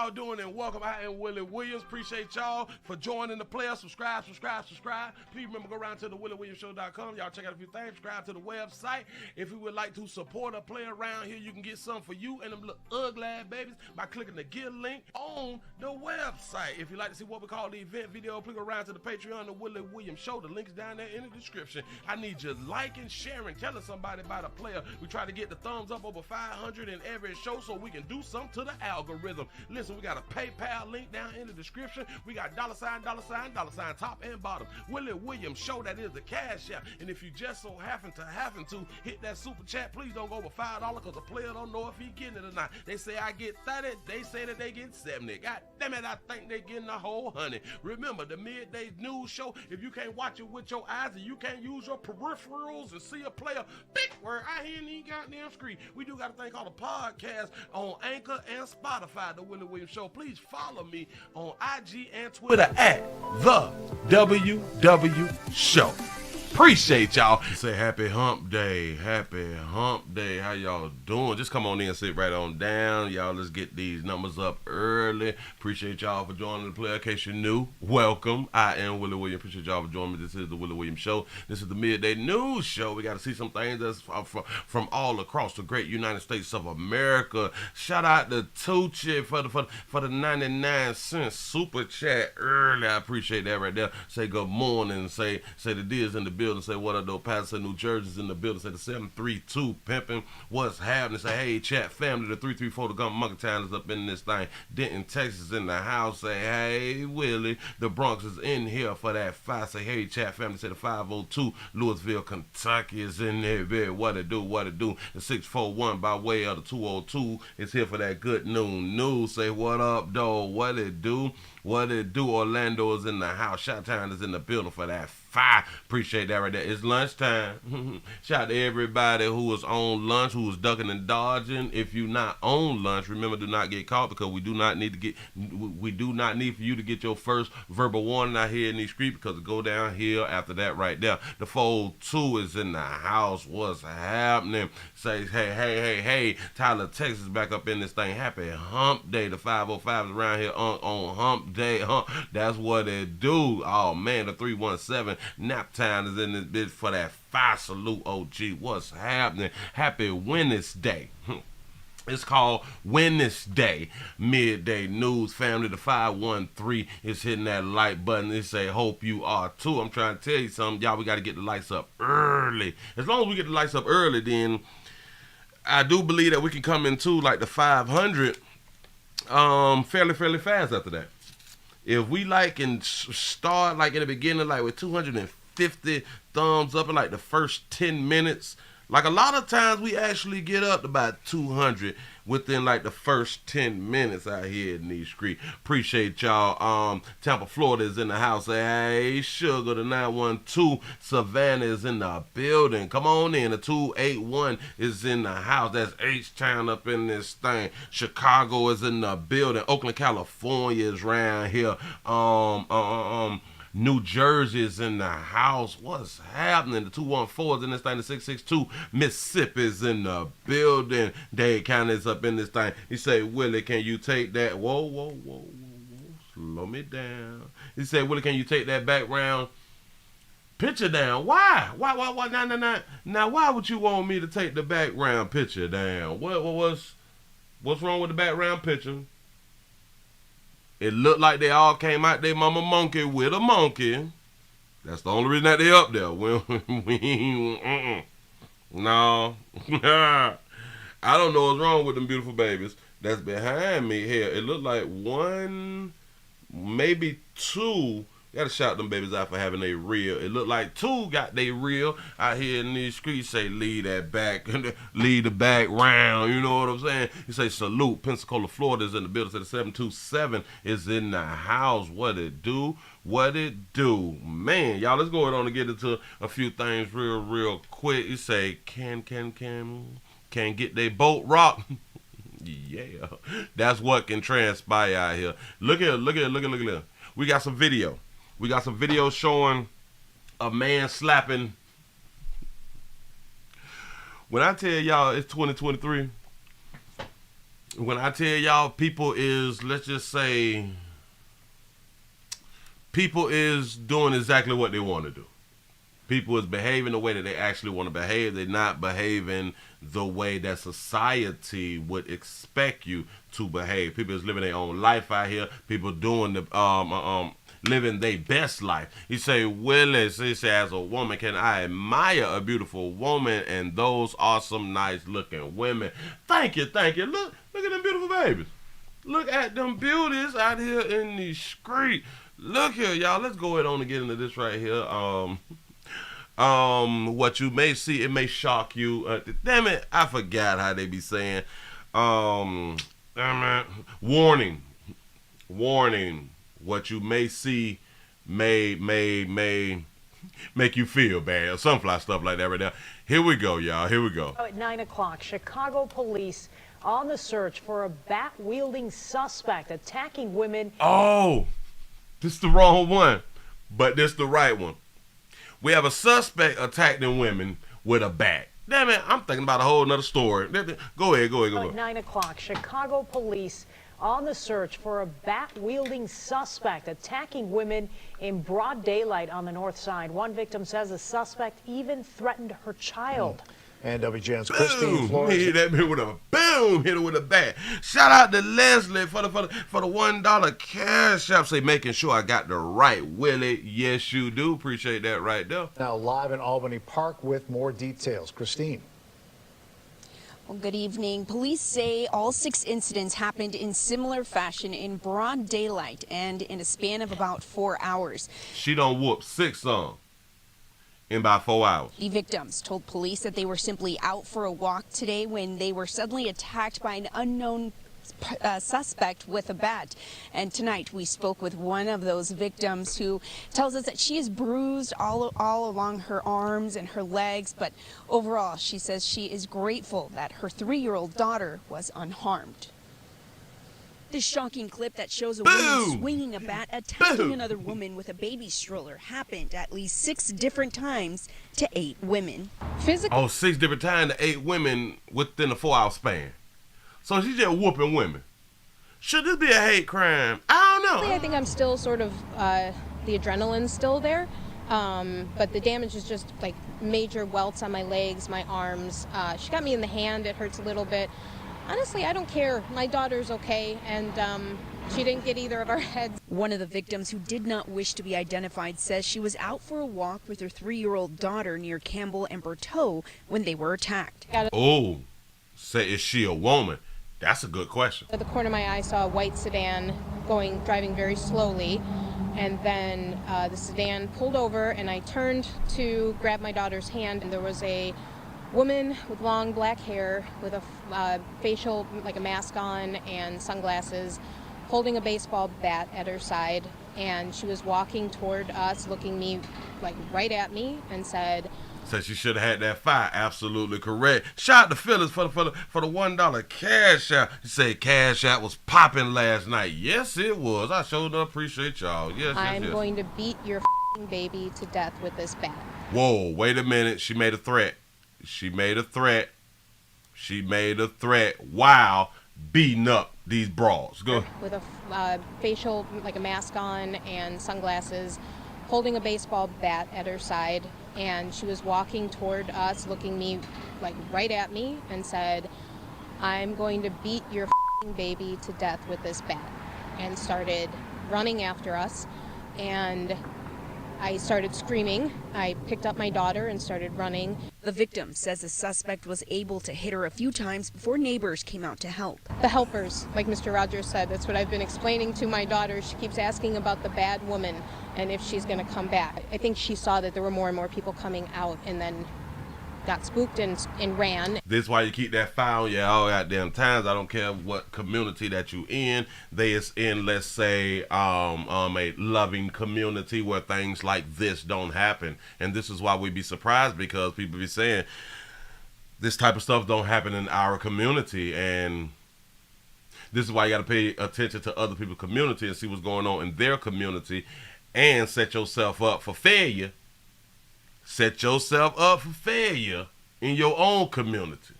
y'all doing, and welcome. I am Willie Williams. Appreciate y'all for joining the player. Subscribe. Please remember, go around to the WillieWilliamsShow.com. Y'all check out a few things. Subscribe to the website. If you would like to support a player around here, you can get something for you and them little ugly ass babies by clicking the Get link on the website. If you'd like to see what we call the event video, please go around to the Patreon, the Willie Williams Show. The link's down there in the description. I need you liking, sharing, telling somebody about a player. We try to get the thumbs up over 500 in every show so we can do something to the algorithm. Listen, we got a PayPal link down in the description. We got $, top and bottom. Willie Williams Show, that is the cash app. And if you just so happen to hit that super chat, please don't go over $5 because the player don't know if he getting it or not. They say I get 30, they say that they get 70. God damn it, I think they getting a whole 100. Remember, the midday news show, if you can't watch it with your eyes and you can't use your peripherals and see a player, big word, I hear any goddamn screen. We do got a thing called a podcast on Anchor and Spotify, the Willie Williams Show. Please follow me on IG and Twitter at the WW Show. Appreciate y'all. Say happy hump day. Happy hump day. How y'all doing? Just come on in and sit right on down. Y'all, let's get these numbers up early. Appreciate y'all for joining the player. In case you're new, welcome. I am Willie Williams. Appreciate y'all for joining me. This is the Willie Williams Show. This is the midday news show. We got to see some things that's from all across the great United States of America. Shout out to Tucci for the 99 cent super chat early. I appreciate that right there. Say good morning. Say the deals in the building. Say what up, though? Patterson, New Jersey's in the building. Say the 732 pimping. What's happening? Say hey, chat family. The 334 the Gum Monkey Town is up in this thing. Denton, Texas in the house. Say hey, Willie. The Bronx is in here for that 5. Say hey, chat family. Say the 502 Louisville, Kentucky is in there. Bed. What it do? The 641 by way of the 202 is here for that good noon news. Say what up, though? What it do? Orlando is in the house. Shot-Town is in the building for that 5. Appreciate that right there. It's lunchtime. Shout out to everybody who was on lunch, who was ducking and dodging. If you not on lunch, remember, do not get caught because we do not need for you to get your first verbal warning out here in these streets because it go downhill after that right there. The 402 is in the house. What's happening? Say hey. Tyler, Texas back up in this thing. Happy hump day. The 505 is around here on hump day. That's what it do. Oh man, the 317 Naptown is in this bitch for that 5. Salute OG. What's happening? Happy Wednesday. It's called Wednesday. Midday news family. The 513 is hitting that like button. It say hope you are too. I'm trying to tell you something, y'all. We got to get the lights up early. As long as we get the lights up early, then I do believe that we can come into like the 500 fairly fast after that. If we like and start like in the beginning like with 250 thumbs up in like the first 10 minutes, like a lot of times we actually get up to about 200 within like the first 10 minutes out here in these streets. Appreciate y'all. Tampa, Florida is in the house. Say hey, Sugar. The 912 Savannah is in the building. Come on in. The 281 is in the house. That's H-Town up in this thing. Chicago is in the building. Oakland, California is around here. New Jersey is in the house. What's happening? The 214 is in this thing. The 662 Mississippi is in the building. Dade County is up in this thing. He say, Willie, can you take that? Whoa. Slow me down. He said, Willie, can you take that background picture down? Why? Now, why would you want me to take the background picture down? What's wrong with the background picture? It looked like they all came out their mama monkey with a monkey. That's the only reason that they up there. No. I don't know what's wrong with them beautiful babies that's behind me here. It looked like 1, maybe 2. Gotta shout them babies out for having a reel. It looked like 2 got they reel out here in these streets. Say lead that back, lead the back round. You know what I'm saying? You say salute. Pensacola, Florida is in the building. So the 727 is in the house. What it do? Man, y'all, let's go on and get into a few things real quick. You say can get they boat rocked. Yeah, that's what can transpire out here. Look here. We got some video. We got some video showing a man slapping. When I tell y'all it's 2023, When I tell y'all, people is, let's just say, people is doing exactly what they want to do. People is behaving the way that they actually want to behave. They're not behaving the way that society would expect you to behave. People is living their own life out here. People doing the living their best life. You say, Willie, he say, as a woman, can I admire a beautiful woman and those awesome, nice looking women? Thank you, thank you. Look at them beautiful babies. Look at them beauties out here in the street. Look here, y'all. Let's go ahead on and get into this right here. What you may see, it may shock you. Damn it, I forgot how they be saying. Damn it. Warning. What you may see may make you feel bad. Sunfly stuff like that right there. Here we go, y'all. Here we go. At 9 o'clock, Chicago police on the search for a bat-wielding suspect attacking women. Oh, this is the wrong one, but this is the right one. We have a suspect attacking women with a bat. Damn it, I'm thinking about a whole nother story. Go ahead. At 9 o'clock, Chicago police on the search for a bat-wielding suspect attacking women in broad daylight on the north side. One victim says the suspect even threatened her child. And WGN's Christine Flores. Hit that man with a boom, hit her with a bat. Shout out to Leslie for the $1 cash app. Say, making sure I got the right Willie. Yes, you do. Appreciate that right there. Now live in Albany Park with more details. Christine. Well, good evening. Police say all 6 incidents happened in similar fashion in broad daylight and in a span of about 4 hours. She done whooped 6 on in about 4 hours. The victims told police that they were simply out for a walk today when they were suddenly attacked by an unknown suspect with a bat. And tonight we spoke with one of those victims who tells us that she is bruised all along her arms and her legs, but overall she says she is grateful that her 3-year-old daughter was unharmed. This shocking clip that shows a woman swinging a bat attacking another woman with a baby stroller happened at least 6 different times to 8 women. Oh, 6 different times to 8 women within a 4-hour span. So she's just whooping women. Should this be a hate crime? I don't know. I think I'm still sort of, the adrenaline's still there. But the damage is just like major welts on my legs, my arms. She got me in the hand. It hurts a little bit. Honestly, I don't care. My daughter's okay, and she didn't get either of our heads. One of the victims, who did not wish to be identified, says she was out for a walk with her 3-year-old daughter near Campbell and Berteau when they were attacked. Oh, say, is she a woman? That's a good question. At the corner of my eye, I saw a white sedan driving very slowly, and then the sedan pulled over, and I turned to grab my daughter's hand, and there was a woman with long black hair with a facial, like a mask on and sunglasses, holding a baseball bat at her side, and she was walking toward us, looking me like right at me, and said she should have had that fire. Absolutely correct. Shout out to Phyllis for the $1 cash out. You say cash out was popping last night. Yes, it was. I sure do appreciate y'all. Yes, I'm going to beat your baby to death with this bat. Whoa, wait a minute. She made a threat. Wow, beating up these bras. Go. With a facial, like a mask on and sunglasses, holding a baseball bat at her side, and she was walking toward us, looking me like right at me, and said, I'm going to beat your baby to death with this bat, and started running after us. And I started screaming. I picked up my daughter and started running. The victim says the suspect was able to hit her a few times before neighbors came out to help. The helpers, like Mr. Rogers said, that's what I've been explaining to my daughter. She keeps asking about the bad woman and if she's going to come back. I think she saw that there were more and more people coming out, and then got spooked and ran. This is why you keep that fire on you all goddamn times. I don't care what community that you in. They is in, let's say, a loving community where things like this don't happen. And this is why we be surprised, because people be saying this type of stuff don't happen in our community. And this is why you got to pay attention to other people's community and see what's going on in their community and set yourself up for failure. Set yourself up for failure in your own community.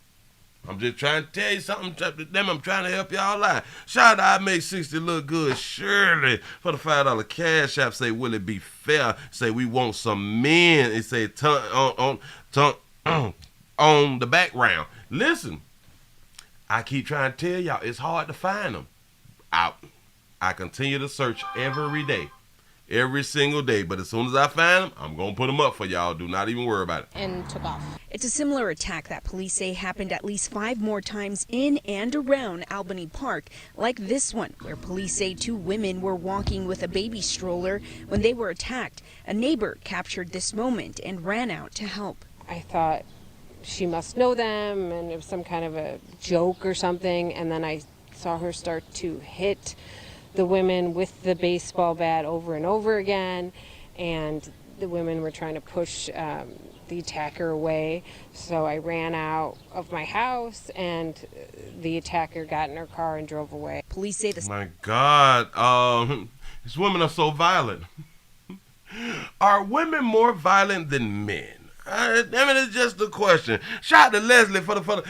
I'm just trying to tell you something. I'm trying to help y'all out. Shout out, I make 60 look good. Shirley for the $5 cash app. Say, will it be fair? Say, we want some men. It say, on the background. Listen, I keep trying to tell y'all, it's hard to find them. I continue to search every day. Every single day, but as soon as I find them, I'm gonna put them up for y'all. Do not even worry about it. And took off. It's a similar attack that police say happened at least 5 more times in and around Albany Park, like this one, where police say 2 women were walking with a baby stroller when they were attacked. A neighbor captured this moment and ran out to help. I thought she must know them and it was some kind of a joke or something, and then I saw her start to hit the women with the baseball bat over and over again, and the women were trying to push the attacker away. So I ran out of my house and the attacker got in her car and drove away. Police say this. My God, these women are so violent. Are women more violent than men? It's just a question. Shout out to Leslie for the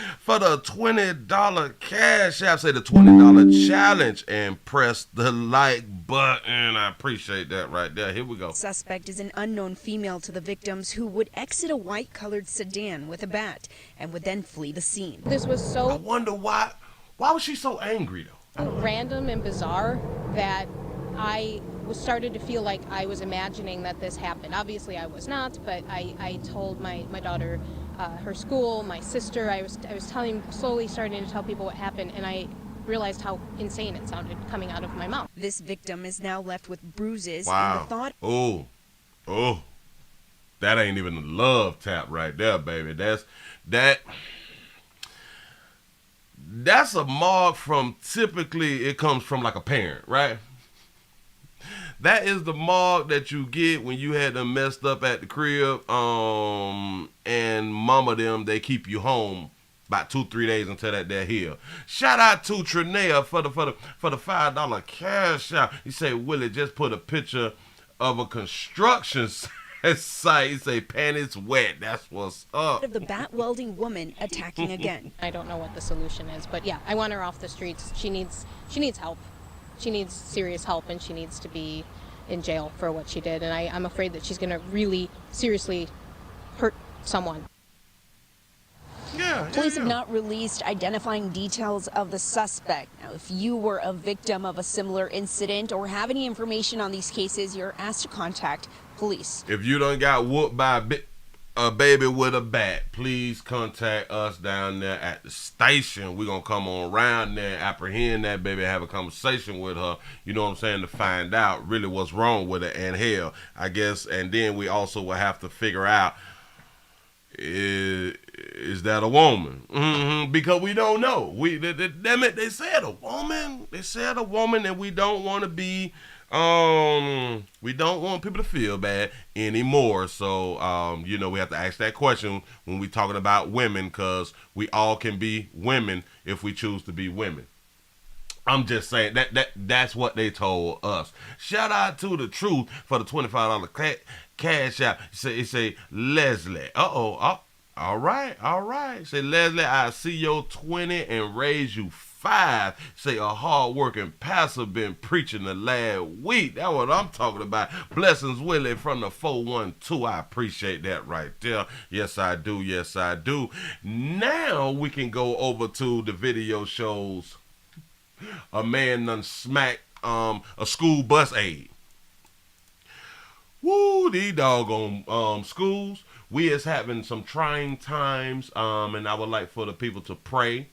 $20 cash app. Say the $20 challenge and press the like button. I appreciate that right there. Here we go. Suspect is an unknown female to the victims who would exit a white-colored sedan with a bat and would then flee the scene. This was I so wonder why was she so angry though? random and bizarre that I started to feel like I was imagining that this happened. Obviously I was not, but I told my daughter, her school, my sister, I was slowly starting to tell people what happened, and I realized how insane it sounded coming out of my mouth. This victim is now left with bruises. Wow. And the thought. Oh, that ain't even a love tap right there, baby. That's a mark from, typically it comes from like a parent, right? That is the mark that you get when you had them messed up at the crib, and mama them, they keep you home about 2-3 days until they're healed. Shout out to Trinea for the $5 cash out. He say, Willie, just put a picture of a construction site. He say, panties wet. That's what's up. Of the bat welding woman attacking again. I don't know what the solution is, but yeah, I want her off the streets. She needs help. She needs serious help, and she needs to be in jail for what she did. And I'm afraid that she's going to really seriously hurt someone. Police have not released identifying details of the suspect. Now, if you were a victim of a similar incident or have any information on these cases, you're asked to contact police. If you done got whooped by a baby with a bat, please contact us down there at the station. We're going to come on around there, apprehend that baby, have a conversation with her, you know what I'm saying, to find out really what's wrong with her. And hell, I guess, and then we also will have to figure out, is that a woman? Because we don't know. Damn it, they said a woman. They said a woman, and we don't want to be, we don't want people to feel bad anymore. So, we have to ask that question when we're talking about women, because we all can be women if we choose to be women. I'm just saying that's what they told us. Shout out to the Truth for the $25 cash out. It say Leslie. All right. Say, Leslie, I see your 20 and raise you 5. Say, a hard-working pastor been preaching the last week. That's what I'm talking about. Blessings, Willie, from the 412. I appreciate that right there. Yes, I do. Yes, I do. Now we can go over to the video shows. A man done smacked a school bus aide. Woo, these doggone schools. We is having some trying times, and I would like for the people to pray.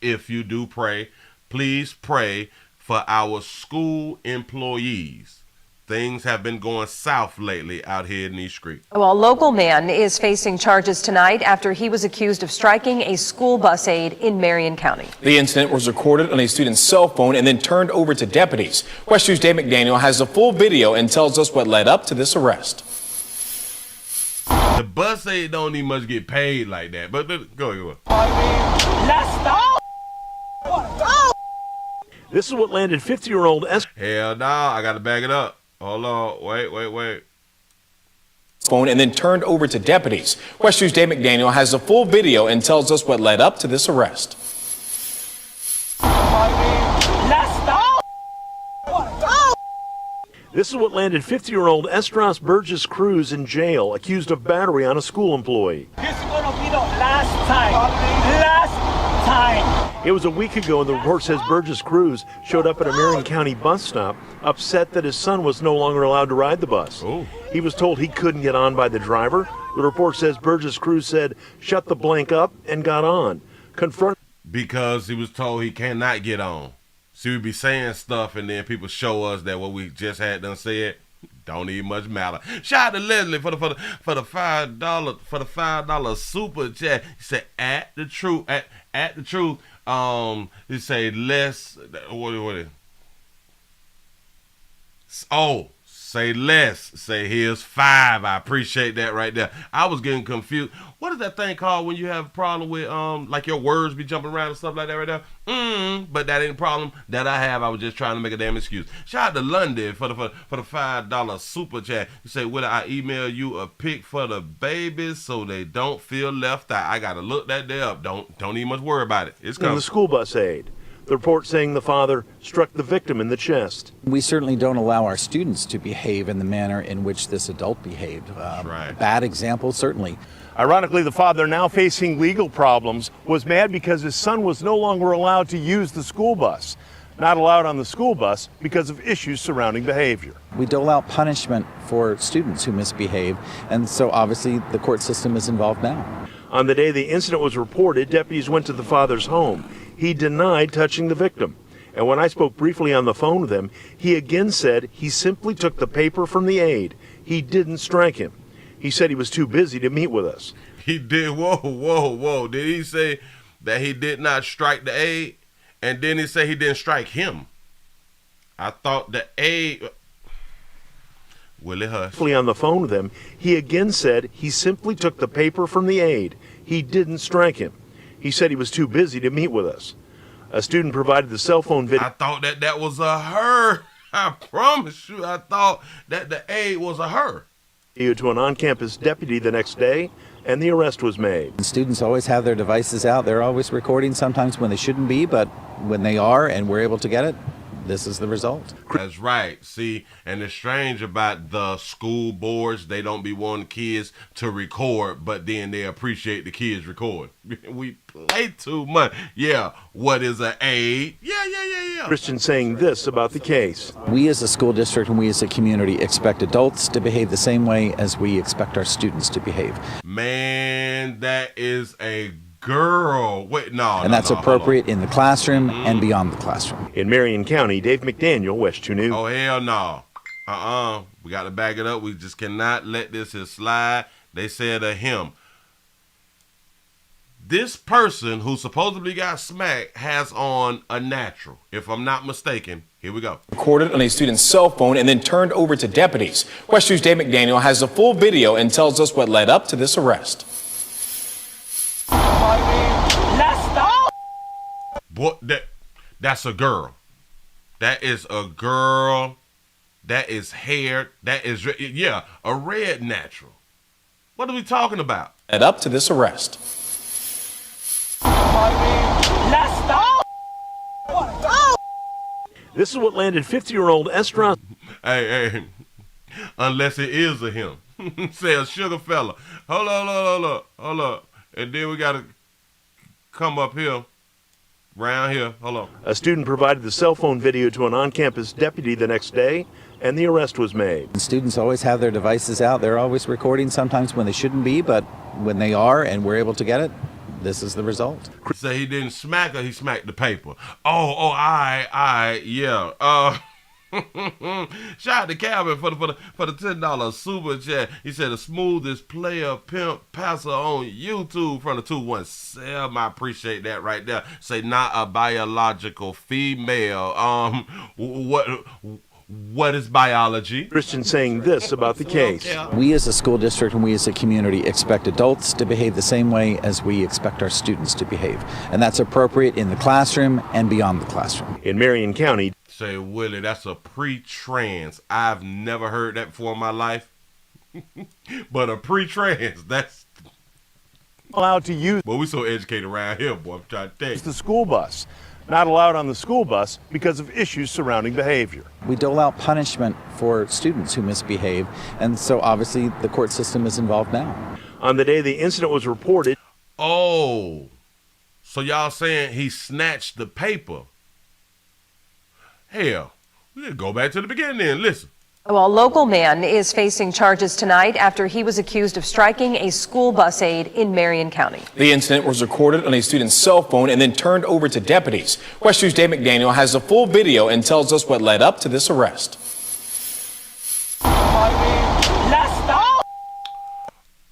If you do pray, please pray for our school employees. Things have been going south lately out here in these streets. Well, a local man is facing charges tonight after he was accused of striking a school bus aide in Marion County. The incident was recorded on a student's cell phone and then turned over to deputies. West 2's Dave McDaniel has the full video and tells us what led up to this arrest. The bus aide don't even much get paid like that, but go. This is what landed 50-year-old S. Hell no, I gotta back it up. Hold on, wait. phone and then turned over to deputies. West 2's Dave McDaniel has the full video and tells us what led up to this arrest. This is what landed 50-year-old Estras Burgess Cruz in jail, accused of battery on a school employee. This is going to be the last time. Last time. It was a week ago, and the report says Burgess Cruz showed up at a Marion County bus stop, upset that his son was no longer allowed to ride the bus. Ooh. He was told he couldn't get on by the driver. The report says Burgess Cruz said, "Shut the blank up," and got on. Because he was told he cannot get on. See, we be saying stuff, and then people show us that what we just had done said don't even much matter. Shout out to Leslie for the $5 super chat. He said at the truth. He said less. What? Oh. Say less. Say here's 5. I appreciate that right there. I was getting confused. What is that thing called when you have a problem with like your words be jumping around and stuff like that right there? But that ain't a problem that I have. I was just trying to make a damn excuse. Shout out to London for the $5 super chat. You say, will I email you a pic for the babies so they don't feel left out? I gotta look that day up. Don't even much worry about it. It's coming. And the school bus aide. The report saying the father struck the victim in the chest. We certainly don't allow our students to behave in the manner in which this adult behaved. Right. Bad example, certainly. Ironically, the father, now facing legal problems, was mad because his son was no longer allowed to use the school bus. Not allowed on the school bus because of issues surrounding behavior. We dole out punishment for students who misbehave, and so obviously the court system is involved now. On the day the incident was reported, deputies went to the father's home. He denied touching the victim. And when I spoke briefly on the phone with him, he again said he simply took the paper from the aide. He didn't strike him. He said he was too busy to meet with us. He did. Whoa. Did he say that he did not strike the aide? And then he said he didn't strike him. I thought the aide... Willie, hush. On the phone with him, he again said he simply took the paper from the aide. He didn't strike him. He said he was too busy to meet with us. A student provided the cell phone video. I thought that was a her. I promise you, I thought that the aide was a her. To an on-campus deputy the next day, and the arrest was made. And students always have their devices out. They're always recording, sometimes when they shouldn't be, but when they are and we're able to get it, this is the result. That's right. See, and it's strange about the school boards. They don't be wanting kids to record, but then they appreciate the kids record. We play too much. Yeah, what is an aid? Yeah. Christian saying this about the case. We as a school district and we as a community expect adults to behave the same way as we expect our students to behave. Man, that is a girl. Wait, no. And that's appropriate in the classroom and beyond the classroom. In Marion County, Dave McDaniel, West 2 News. Oh, hell no. We got to back it up. We just cannot let this here slide. They said of him. This person who supposedly got smacked has on a natural, if I'm not mistaken. Here we go. Recorded on a student's cell phone and then turned over to deputies. West 2's Dave McDaniel has the full video and tells us what led up to this arrest. Boy, that's a girl. That is a girl. That is hair. That is, yeah, a red natural. What are we talking about? Led up to this arrest. This is what landed 50-year-old Estras. Hey, unless it is a him. Say a sugar fella. Hold up. And then we got to come up here, round here. Hold on. A student provided the cell phone video to an on-campus deputy the next day, and the arrest was made. And students always have their devices out. They're always recording, sometimes when they shouldn't be, but when they are and we're able to get it, this is the result. Say he didn't smack her, he smacked the paper. Yeah. Shout out to Calvin for the $10 super chat. He said the smoothest player pimp passer on YouTube from the 217. I appreciate that right there. Say not a biological female. What is biology? Christian saying this about the case. We as a school district and we as a community expect adults to behave the same way as we expect our students to behave. And that's appropriate in the classroom and beyond the classroom. In Marion County. Say, Willie, that's a pre-trans. I've never heard that before in my life. But a pre-trans, that's allowed to use. But we so educated around here, boy. I'm trying to tell you. The school bus. Not allowed on the school bus because of issues surrounding behavior. We dole out punishment for students who misbehave, and so obviously the court system is involved now. On the day the incident was reported. Oh, so y'all saying he snatched the paper? Hell, we didn't go back to the beginning then. Listen. Well, a local man is facing charges tonight after he was accused of striking a school bus aide in Marion County. The incident was recorded on a student's cell phone and then turned over to deputies. West News' Dave McDaniel has the full video and tells us what led up to this arrest.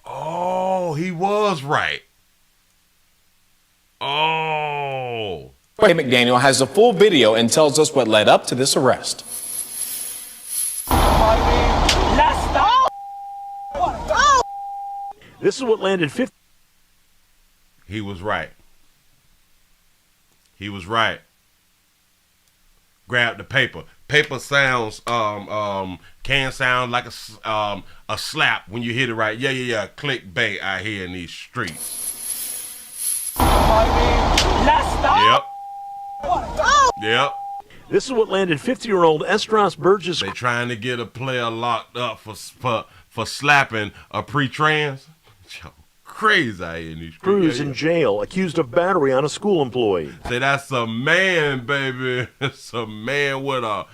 Oh, he was right. Oh. Dave McDaniel has the full video and tells us what led up to this arrest. This is what landed 50. He was right. He was right. Grab the paper. Paper sounds can sound like a slap when you hit it right. Yeah. Clickbait out here in these streets. Yep. This is what landed 50-year-old Estros Burgess. They trying to get a player locked up for slapping a pre-trans. Crazy out here in these streets. Cruz in jail, accused of battery on a school employee. Say that's a man, baby. It's a man with a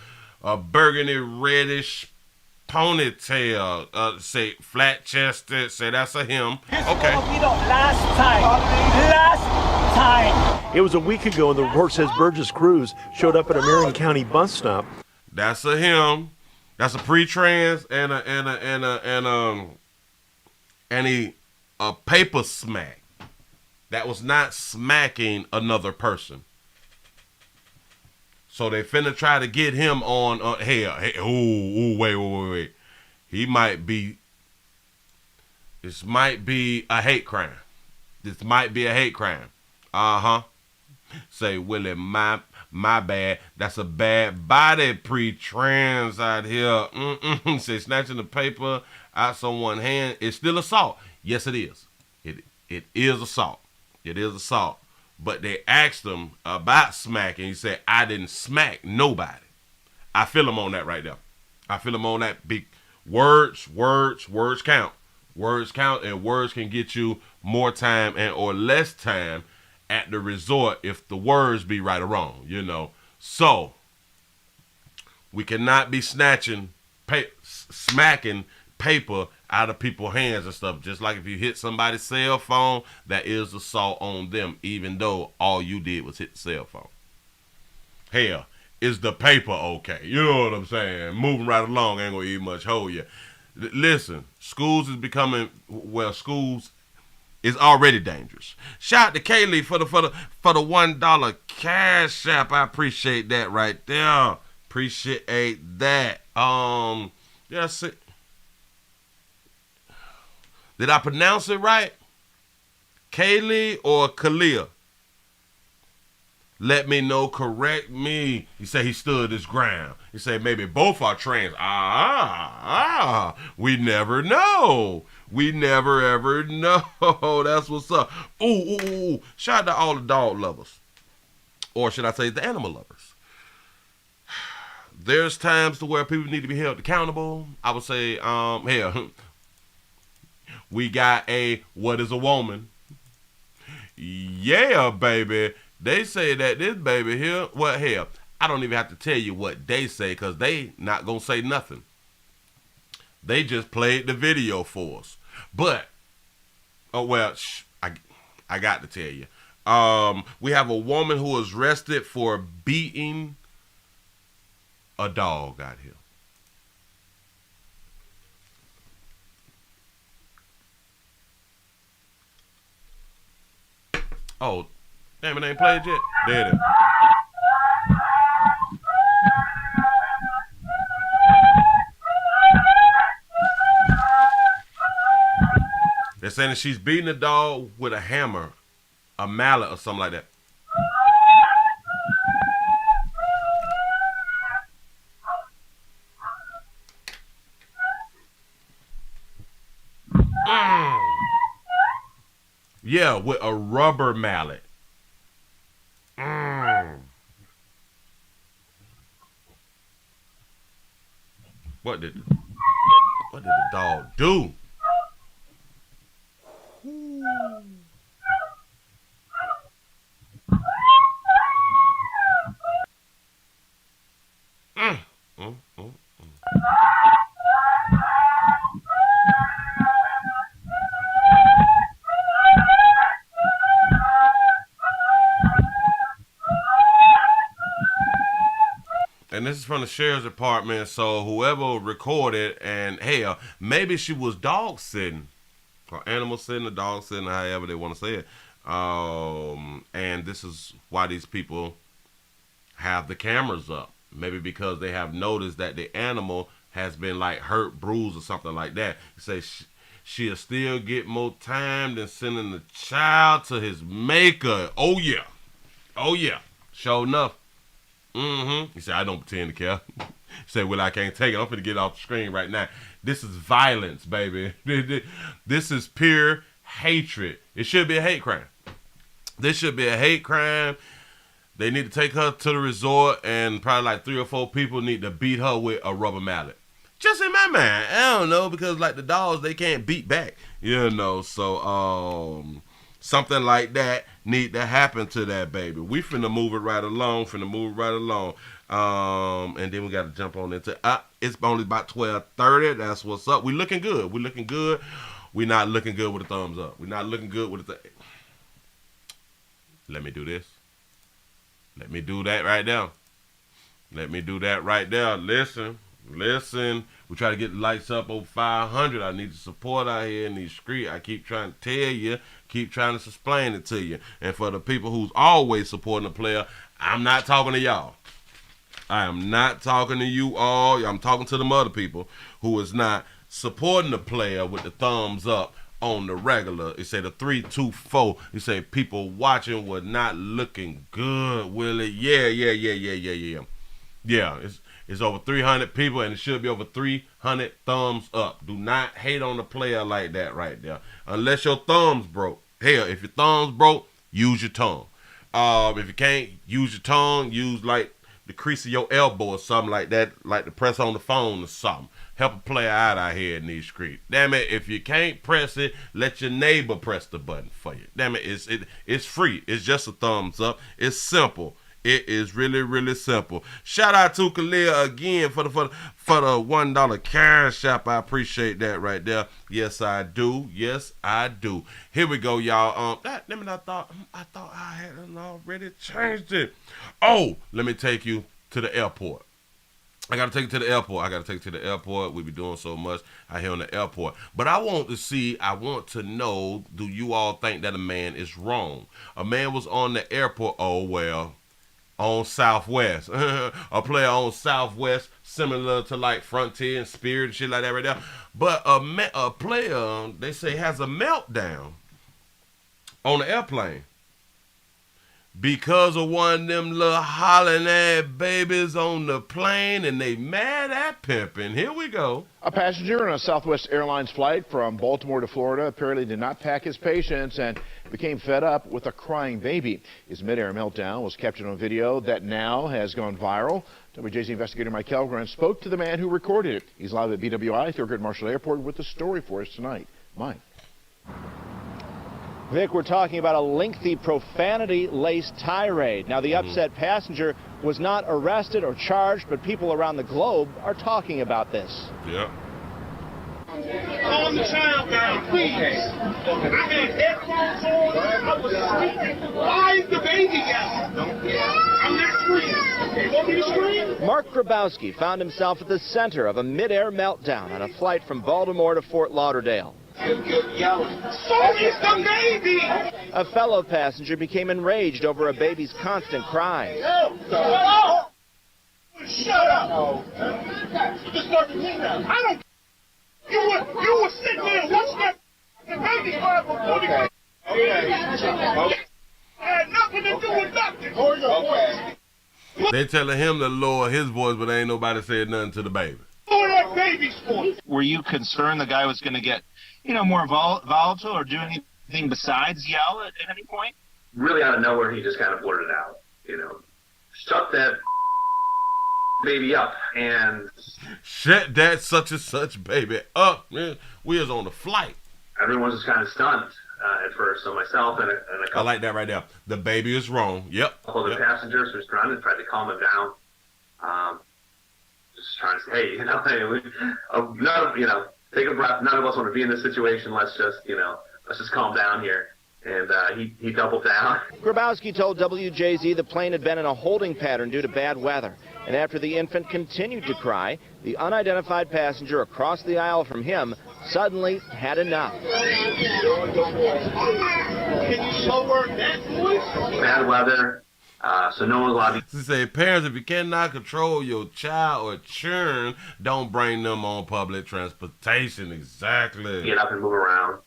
burgundy reddish ponytail. Say flat chested. Say that's a him. Okay. Last time. It was a week ago, and the report says Burgess Cruz showed up at a Marion County bus stop. That's a him. That's a pre-trans and a paper smack. That was not smacking another person. So they finna try to get him on. Wait. He might be. This might be a hate crime. This might be a hate crime. Say, Willie, my bad. That's a bad body pre-trans out here. Say, snatching the paper out someone's hand. It's still assault. Yes, it is. It is assault. It is assault. But they asked him about smacking. He said, I didn't smack nobody. I feel him on that right there. I feel him on that big words count. Words count, and words can get you more time and or less time at the resort if the words be right or wrong, you know. So we cannot be smacking paper out of people's hands and stuff. Just like if you hit somebody's cell phone, that is assault on them, even though all you did was hit the cell phone. Hell, is the paper okay? You know what I'm saying? Moving right along ain't gonna eat much hold you. Listen, schools is becoming, schools is already dangerous. Shout out to Kaylee for the $1 cash app. I appreciate that right there. Appreciate that. Yes. Did I pronounce it right? Kaylee or Kalia? Let me know, correct me. He said he stood his ground. He said maybe both are trans. We never know. We never ever know. That's what's up. Ooh. Shout out to all the dog lovers. Or should I say the animal lovers. There's times to where people need to be held accountable. I would say, hell, we got a what is a woman? Yeah, baby. They say that this baby here, well, hell, I don't even have to tell you what they say because they not going to say nothing. They just played the video for us. But, I got to tell you. We have a woman who was arrested for beating a dog out here. Oh, damn, it ain't played yet. There it is. They're saying that she's beating the dog with a hammer, a mallet, or something like that. Yeah, with a rubber mallet. What did the dog do? And this is from the sheriff's department, so whoever recorded, and hell, maybe she was dog sitting, or animal sitting, or dog sitting, however they want to say it. And this is why these people have the cameras up. Maybe because they have noticed that the animal has been like hurt, bruised, or something like that. You say she'll still get more time than sending the child to his maker. Oh yeah, oh yeah, sure enough. He said, I don't pretend to care. He said, well, I can't take it. I'm finna get off the screen right now. This is violence, baby. This is pure hatred. It should be a hate crime. This should be a hate crime. They need to take her to the resort, and probably like 3 or 4 people need to beat her with a rubber mallet. Just in my mind. I don't know, because like the dogs, they can't beat back. You know, so something like that need to happen to that baby. We finna move it right along. And then we got to jump on into it's only about 12:30. That's what's up. We looking good. We looking good. We not looking good with a thumbs up. We not looking good with a Let me do this. Let me do that right now. Let me do that right there. Listen. We try to get the lights up over 500. I need the support out here in these streets. I keep trying to tell you, keep trying to explain it to you. And for the people who's always supporting the player, I'm not talking to y'all. I am not talking to you all. I'm talking to them other people who is not supporting the player with the thumbs up on the regular. It say the 3, 2, 4. You say people watching were not looking good, Willie. Yeah. Yeah, it's over 300 people, and it should be over 300 thumbs up. Do not hate on the player like that right there. Unless your thumb's broke. Hell, if your thumb's broke, use your tongue. If you can't use your tongue, use like the crease of your elbow or something like that, like to press on the phone or something. Help a player out here in these streets. Damn it, if you can't press it, let your neighbor press the button for you. Damn it, it's free. It's just a thumbs up. It's simple. It is really, really simple. Shout out to Khalil again for the $1 cash app. I appreciate that right there. Yes, I do. Yes, I do. Here we go, y'all. I thought I had already changed it. Oh, let me take you to the airport. I gotta take you to the airport. We be doing so much out here on the airport. But I want to know, do you all think that a man is wrong? A man was on the airport. Oh, well. On Southwest, a player on Southwest, similar to like Frontier and Spirit and shit like that right there. But a player, they say, has a meltdown on the airplane because of one of them little hollering ass babies on the plane, and they mad at pimping. Here we go. A passenger on a Southwest Airlines flight from Baltimore to Florida apparently did not pack his patience and became fed up with a crying baby. His midair meltdown was captured on video that now has gone viral. WJZ investigator Mike Kelgren spoke to the man who recorded it. He's live at BWI, Thurgood Marshall Airport, with the story for us tonight. Mike. Vic, we're talking about a lengthy profanity-laced tirade. Now, the upset passenger was not arrested or charged, but people around the globe are talking about this. Yeah. Calm the child down, please. I had headphones on. I was sleeping. Why is the baby yelling? I'm not screaming. You want me to scream? Mark Grabowski found himself at the center of a mid-air meltdown on a flight from Baltimore to Fort Lauderdale. So is the baby! A fellow passenger became enraged over a baby's constant cries. Shut up! I don't. You were sitting there and watching that the baby cry before the. Okay. Had nothing to do with nothing. They telling him to lower his voice, but ain't nobody said nothing to the baby. Lower that baby sport. Were you concerned the guy was going to get, more volatile or do anything besides yell at any point? Really out of nowhere, he just kind of blurted out, shut that baby up. And shut that such and such baby up, man. We was on the flight. Everyone was just kind of stunned at first. So myself and a couple. I like that right there. The baby is wrong. Yep. A couple of the passengers who surrounded tried to calm him down. Just trying to say, hey, take a breath. None of us want to be in this situation. Let's just calm down here. And he doubled down. Grabowski told WJZ the plane had been in a holding pattern due to bad weather. And after the infant continued to cry, the unidentified passenger across the aisle from him suddenly had enough. Can you slow her that voice? Bad weather. So no one's allowed to say, parents, if you cannot control your child or children, don't bring them on public transportation. Exactly. Get up and move around.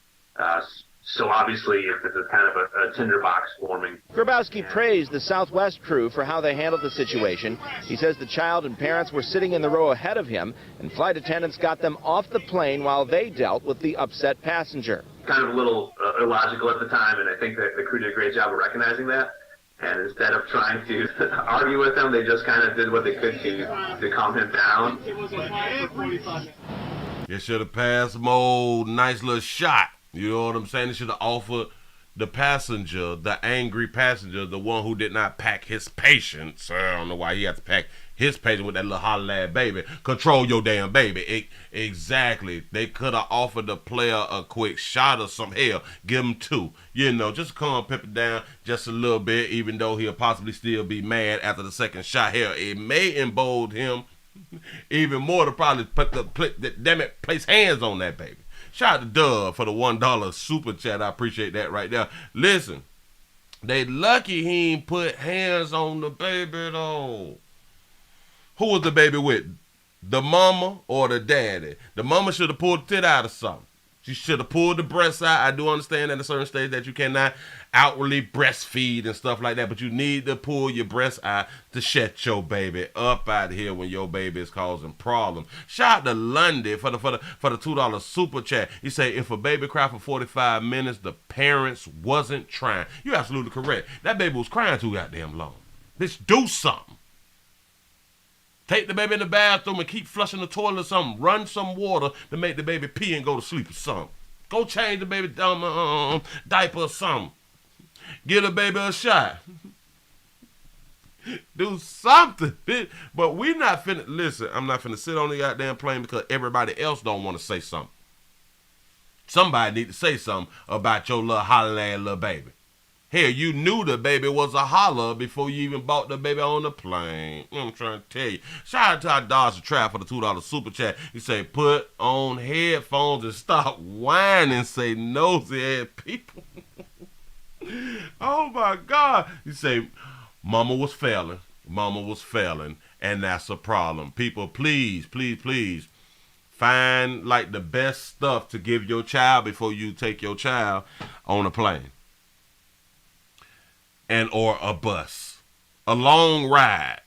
So obviously, if it's kind of a tinderbox forming. Grabowski praised the Southwest crew for how they handled the situation. He says the child and parents were sitting in the row ahead of him, and flight attendants got them off the plane while they dealt with the upset passenger. Kind of a little illogical at the time, and I think that the crew did a great job of recognizing that. And instead of trying to argue with him, they just kind of did what they could to calm him down. You should have passed him old nice little shot. You know what I'm saying? They should have offered the passenger, the angry passenger, the one who did not pack his patience. I don't know why he had to pack his patience with that little holler-lad baby. Control your damn baby. Exactly. They could have offered the player a quick shot or some hell. Give him 2. Just calm Pepper down just a little bit, even though he'll possibly still be mad after the second shot. Hell, it may embolden him even more to probably place hands on that baby. Shout out to Dub for the $1 super chat. I appreciate that right there. Listen, they lucky he ain't put hands on the baby though. Who was the baby with? The mama or the daddy? The mama should have pulled the tit out of something. She should have pulled the breast out. I do understand at a certain stage that you cannot outwardly breastfeed and stuff like that, but you need to pull your breast out to shut your baby up out here when your baby is causing problems. Shout out to Lundy for the $2 super chat. You say, if a baby cried for 45 minutes, the parents wasn't trying. You're absolutely correct. That baby was crying too goddamn long. Bitch, do something. Take the baby in the bathroom and keep flushing the toilet or something. Run some water to make the baby pee and go to sleep or something. Go change the baby diaper or something. Give the baby a shot. Do something, bitch. But we not finna, listen, I'm not finna sit on the goddamn plane because everybody else don't want to say something. Somebody need to say something about your little holler-ass little baby. Hell, you knew the baby was a holler before you even bought the baby on the plane. I'm trying to tell you. Shout out to our Dodge Trap for the $2 super chat. You say, put on headphones and stop whining, say nosy ass people. Oh my God. You say, mama was failing. Mama was failing. And that's a problem. People, please, please, please find like the best stuff to give your child before you take your child on a plane. And or a bus. A long ride.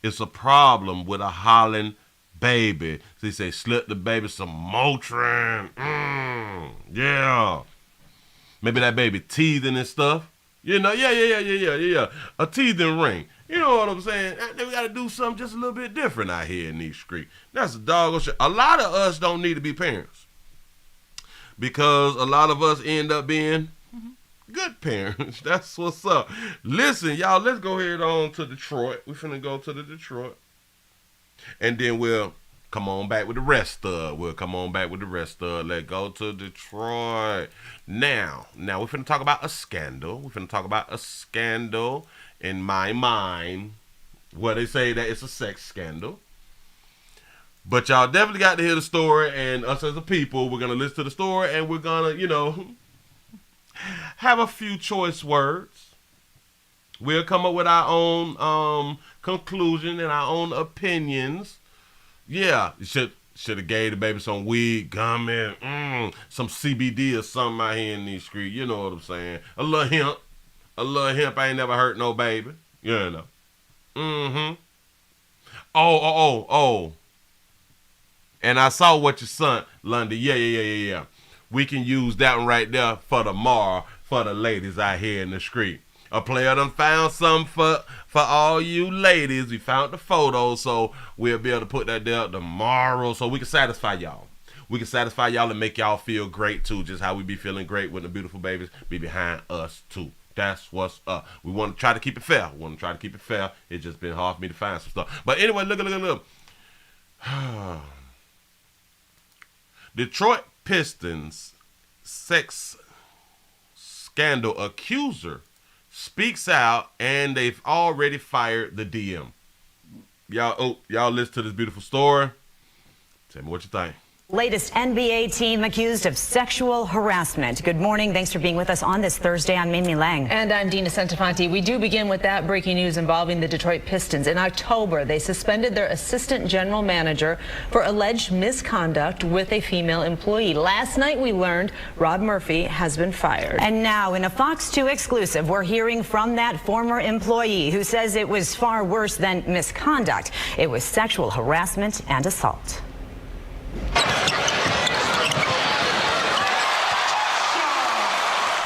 It's a problem with a hollering baby. So he say, slip the baby some Motrin. Yeah. Maybe that baby teething and stuff. Yeah. A teething ring. You know what I'm saying? We got to do something just a little bit different out here in these streets. That's a doggone shit. A lot of us don't need to be parents. Because a lot of us end up being good parents. That's what's up. Listen, y'all, let's go ahead on to Detroit. We finna go to the Detroit. And then we'll come on back with the rest of it. Let's go to Detroit. Now we're finna talk about a scandal. In my mind, where they say that it's a sex scandal. But y'all definitely got to hear the story, and us as a people, we're gonna listen to the story, and we're gonna, have a few choice words. We'll come up with our own conclusion and our own opinions. Yeah, you should have gave the baby some weed, gummy, some CBD or something out here in these streets. You know what I'm saying? A little hemp ain't never hurt no baby. You know. Oh. And I saw what your son, Lundy. Yeah. We can use that one right there for tomorrow for the ladies out here in the street. A player done found something for all you ladies. We found the photos, so we'll be able to put that there tomorrow so we can satisfy y'all. We can satisfy y'all and make y'all feel great too, just how we be feeling great when the beautiful babies be behind us too. That's what's up. We want to try to keep it fair. It's just been hard for me to find some stuff. But anyway, look. Detroit Pistons sex scandal accuser speaks out, and they've already fired the DM. Y'all listen to this beautiful story. Tell me what you think. Latest NBA team accused of sexual harassment. Good morning. Thanks for being with us on this Thursday. I'm Mimi Lang. And I'm Dina Santafanti. We do begin with that breaking news involving the Detroit Pistons. In October, they suspended their assistant general manager for alleged misconduct with a female employee. Last night, we learned Rob Murphy has been fired. And now, in a Fox 2 exclusive, we're hearing from that former employee who says it was far worse than misconduct. It was sexual harassment and assault.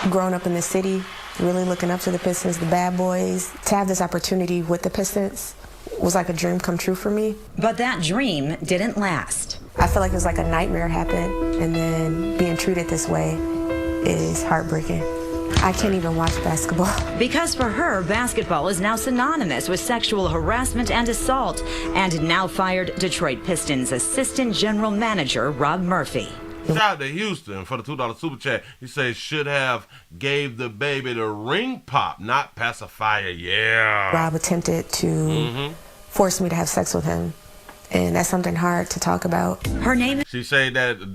Growing up in the city, really looking up to the Pistons, the bad boys, to have this opportunity with the Pistons was like a dream come true for me. But that dream didn't last. I feel like it was like a nightmare happened, and then being treated this way is heartbreaking. I can't even watch basketball. Because for her, basketball is now synonymous with sexual harassment and assault. And now fired Detroit Pistons assistant general manager Rob Murphy. Shout out to Houston for the $2 super chat. He says should have gave the baby the ring pop, not pacifier. Yeah. Rob attempted to force me to have sex with him, and that's something hard to talk about. Her name. She said that the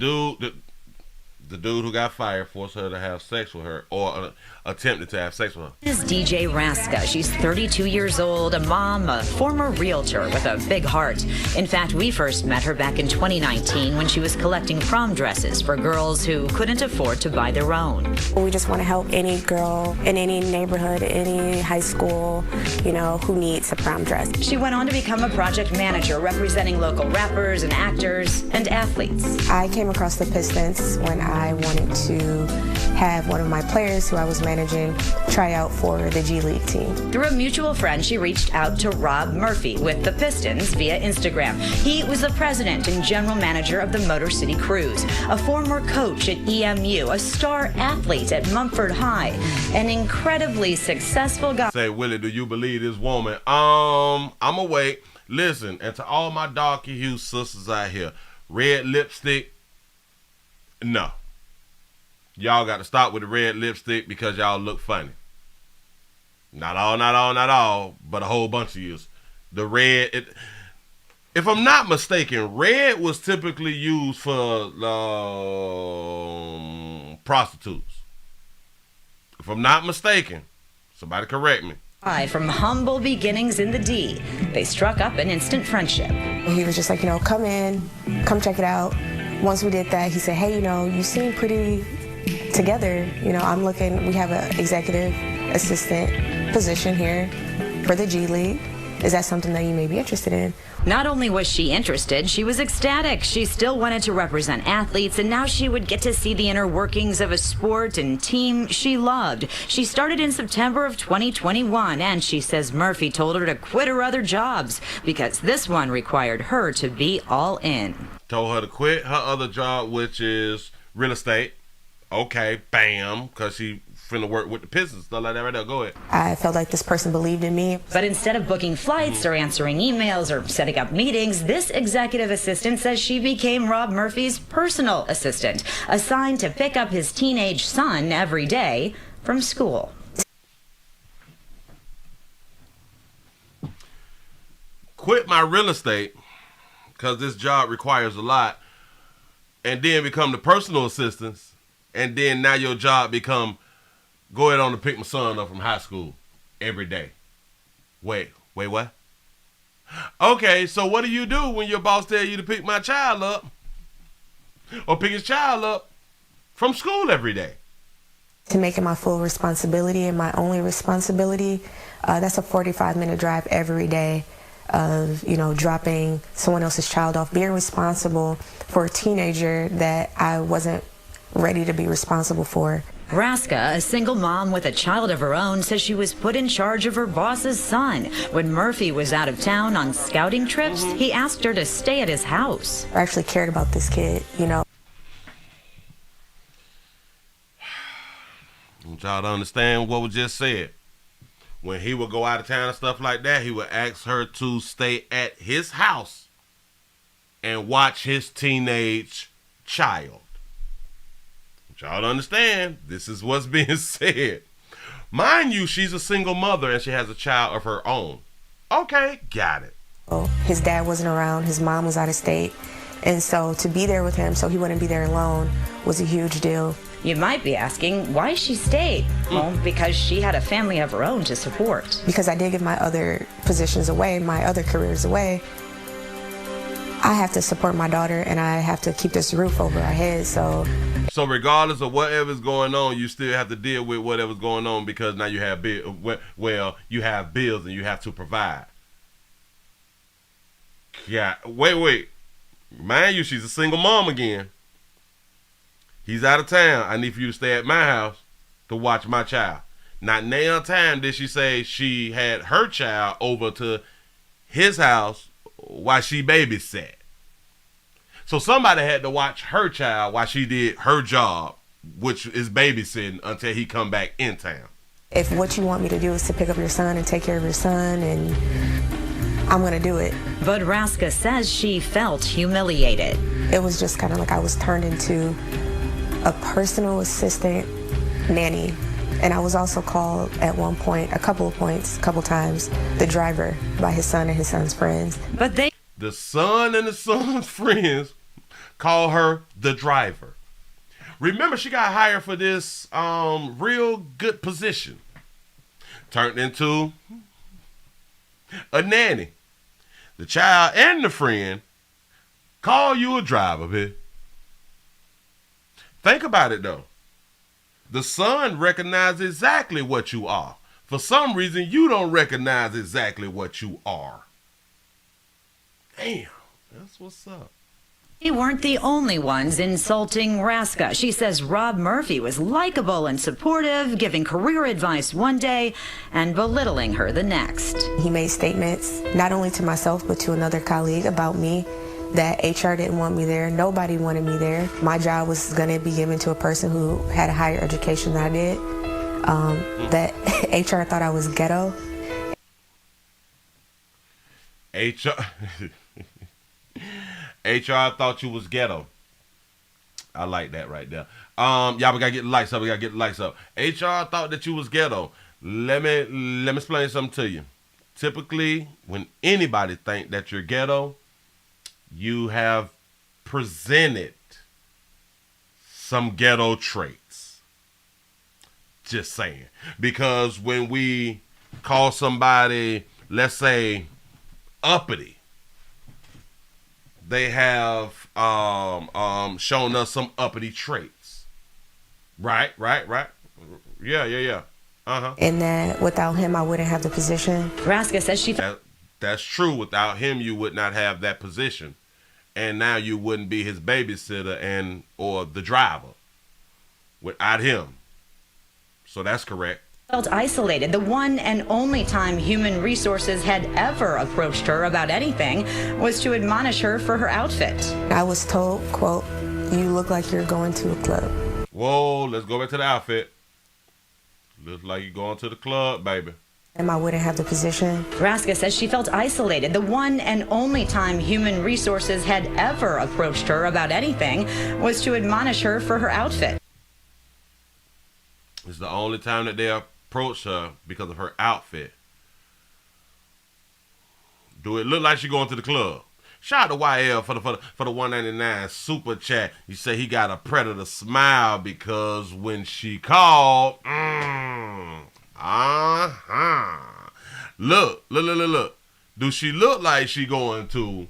dude who got fired forced her to have sex with her, or attempted to have sex with her. Is DJ Raska. She's 32 years old, a mom, a former realtor with a big heart. In fact, we first met her back in 2019 when she was collecting prom dresses for girls who couldn't afford to buy their own. We just want to help any girl in any neighborhood, any high school, who needs a prom dress. She went on to become a project manager representing local rappers and actors and athletes. I came across the Pistons when I wanted to have one of my players who I was managing try out for the G League team. Through a mutual friend, she reached out to Rob Murphy with the Pistons via Instagram. He was the president and general manager of the Motor City Cruise, a former coach at EMU, a star athlete at Mumford High, an incredibly successful guy. Say, Willie, do you believe this woman? I'ma wait. Listen, and to all my darky hue sisters out here, red lipstick, no. Y'all got to stop with the red lipstick because y'all look funny. Not all, but a whole bunch of you. The red, if I'm not mistaken, red was typically used for prostitutes. If I'm not mistaken, somebody correct me. From humble beginnings in the D, they struck up an instant friendship. He was just like, come in, come check it out. Once we did that, he said, hey, you seem pretty together. I'm looking, we have an executive assistant position here for the G League. Is that something that you may be interested in? Not only was she interested, she was ecstatic. She still wanted to represent athletes, and now she would get to see the inner workings of a sport and team she loved. She started in September of 2021, and she says Murphy told her to quit her other jobs because this one required her to be all in. Told her to quit her other job, which is real estate. Okay, bam, because she finna work with the Pistons, stuff like that right there. Go ahead. I felt like this person believed in me. But instead of booking flights or answering emails or setting up meetings, this executive assistant says she became Rob Murphy's personal assistant, assigned to pick up his teenage son every day from school. Quit my real estate, because this job requires a lot, and then become the personal assistants, and then now your job become go ahead on to pick my son up from high school every day. Wait, what? Okay, so what do you do when your boss tells you to pick my child up or pick his child up from school every day? To make it my full responsibility and my only responsibility, that's a 45-minute drive every day. of, you know, dropping someone else's child off, being responsible for a teenager that I wasn't ready to be responsible for. Raska, a single mom with a child of her own, says she was put in charge of her boss's son. When Murphy was out of town on scouting trips, he asked her to stay at his house. I actually cared about this kid, you know. I want y'all to understand what was just said. When he would go out of town and stuff like that, he would ask her to stay at his house and watch his teenage child. Y'all to understand, this is what's being said. Mind you, she's a single mother and she has a child of her own. Okay, got it. Oh, his dad wasn't around, his mom was out of state, and so to be there with him so he wouldn't be there alone was a huge deal. You might be asking why she stayed. Well, because she had a family of her own to support. Because I did give my other positions away, my other careers away, I have to support my daughter and I have to keep this roof over our heads, so regardless of whatever's going on, you still have to deal with whatever's going on because now you have you have bills and you have to provide. Yeah, wait. Mind you, she's a single mom again. He's out of town. I need for you to stay at my house to watch my child. Not now time did she say she had her child over to his house while she babysat. So somebody had to watch her child while she did her job, which is babysitting until he come back in town. If what you want me to do is to pick up your son and take care of your son, and I'm gonna do it. But Raska says she felt humiliated. It was just kind of like I was turned into a personal assistant nanny. And I was also called at one point, a couple times, the driver by his son and his son's friends. But the son and the son's friends call her the driver. Remember, she got hired for this real good position. Turned into a nanny. The child and the friend call you a driver, bitch. Think about it, though. The son recognizes exactly what you are. For some reason, you don't recognize exactly what you are. Damn, that's what's up. They weren't the only ones insulting Raska. She says Rob Murphy was likable and supportive, giving career advice one day and belittling her the next. He made statements, not only to myself, but to another colleague about me, that HR didn't want me there. Nobody wanted me there. My job was going to be given to a person who had a higher education than I did. That HR thought I was ghetto. HR thought you was ghetto. I like that right there. Y'all, we gotta get the lights up. HR thought that you was ghetto. Let me explain something to you. Typically, when anybody think that you're ghetto, you have presented some ghetto traits. Just saying. Because when we call somebody, let's say, uppity, they have shown us some uppity traits. Right? Yeah. And that without him, I wouldn't have the position. Raska says that's true. Without him, you would not have that position. And now you wouldn't be his babysitter or the driver without him. So that's correct. Felt isolated. The one and only time Human Resources had ever approached her about anything was to admonish her for her outfit. I was told, quote, "You look like you're going to a club." Whoa, let's go back to the outfit. Looks like you're going to the club, baby. And I wouldn't have the position. Raska says she felt isolated. The one and only time Human Resources had ever approached her about anything was to admonish her for her outfit. It's the only time that they approached her because of her outfit. Do it look like she's going to the club? Shout out to YL for the 199 super chat. You say he got a predator smile because when she called, Look. Do she look like she going to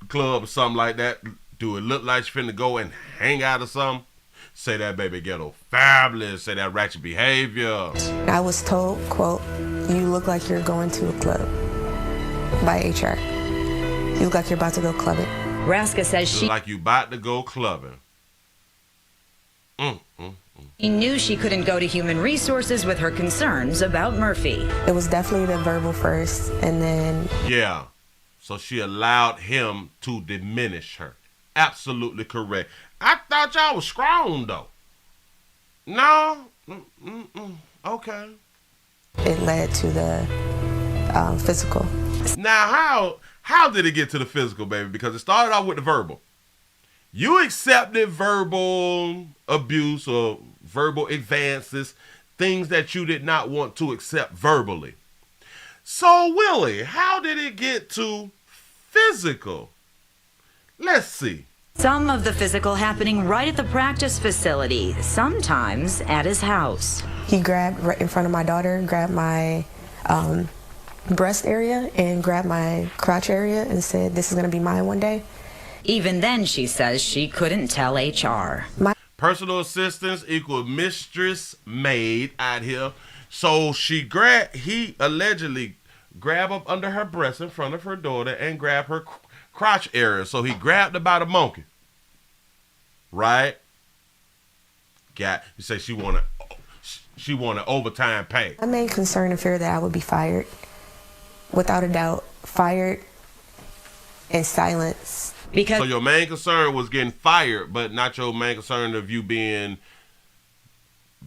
the club or something like that? Do it look like she finna go and hang out or something? Say that baby ghetto fabulous. Say that ratchet behavior. I was told, quote, "You look like you're going to a club." by HR. You look like you're about to go clubbing. Raska says she like you about to go clubbing. She knew she couldn't go to Human Resources with her concerns about Murphy. It was definitely the verbal first, and then... Yeah, so she allowed him to diminish her. Absolutely correct. I thought y'all was strong, though. No? Okay. It led to the physical. Now, how did it get to the physical, baby? Because it started off with the verbal. You accepted verbal abuse or verbal advances, things that you did not want to accept verbally. So, Willie, how did it get to physical? Let's see. Some of the physical happening right at the practice facility, sometimes at his house. He grabbed right in front of my daughter, grabbed my breast area and grabbed my crotch area and said, "This is going to be mine one day." Even then, she says she couldn't tell HR. Personal assistants equal mistress maid out here. So he allegedly grabbed up under her breast in front of her daughter and grabbed her crotch area. So he grabbed her by the monkey. Right? You say she wanted overtime pay. My main concern and fear that I would be fired. Without a doubt, fired and silenced. So your main concern was getting fired, but not your main concern of you being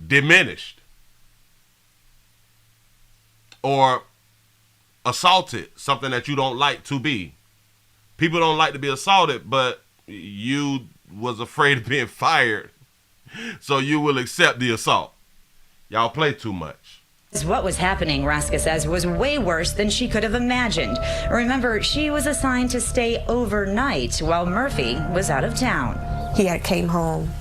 diminished or assaulted, something that you don't like to be. People don't like to be assaulted, but you was afraid of being fired, so you will accept the assault. Y'all play too much. What was happening, Raska says, was way worse than she could have imagined. Remember, she was assigned to stay overnight while Murphy was out of town. He came home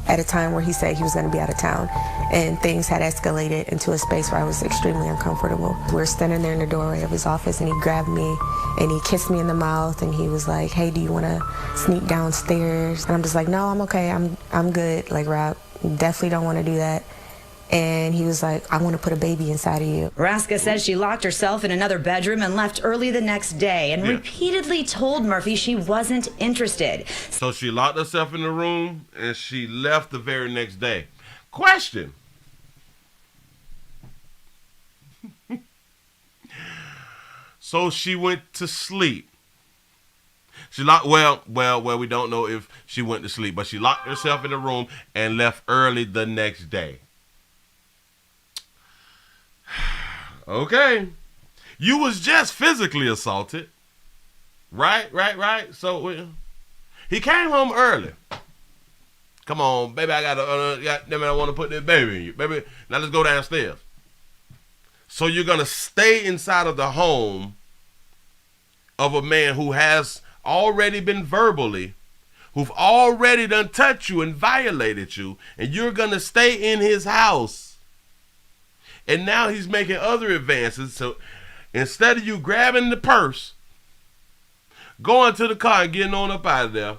at a time where he said he was going to be out of town, and things had escalated into a space where I was extremely uncomfortable. We were standing there in the doorway of his office, and he grabbed me and he kissed me in the mouth, and he was like, "Hey, do you want to sneak downstairs?" And I'm just like, "No, I'm okay. I'm good. Like, Rob, definitely don't want to do that." And he was like, "I want to put a baby inside of you." Raska says she locked herself in another bedroom and left early the next day and repeatedly told Murphy she wasn't interested. So she locked herself in the room and she left the very next day. Question. So she went to sleep. She locked, well, we don't know if she went to sleep, but she locked herself in the room and left early the next day. Okay. You was just physically assaulted. Right. So he came home early. Come on, baby, I want to put this baby in you. Baby, now let's go downstairs. So you're going to stay inside of the home of a man who has already been verbally, who've already done touched you and violated you, and you're going to stay in his house. And now he's making other advances. So instead of you grabbing the purse, going to the car and getting on up out of there,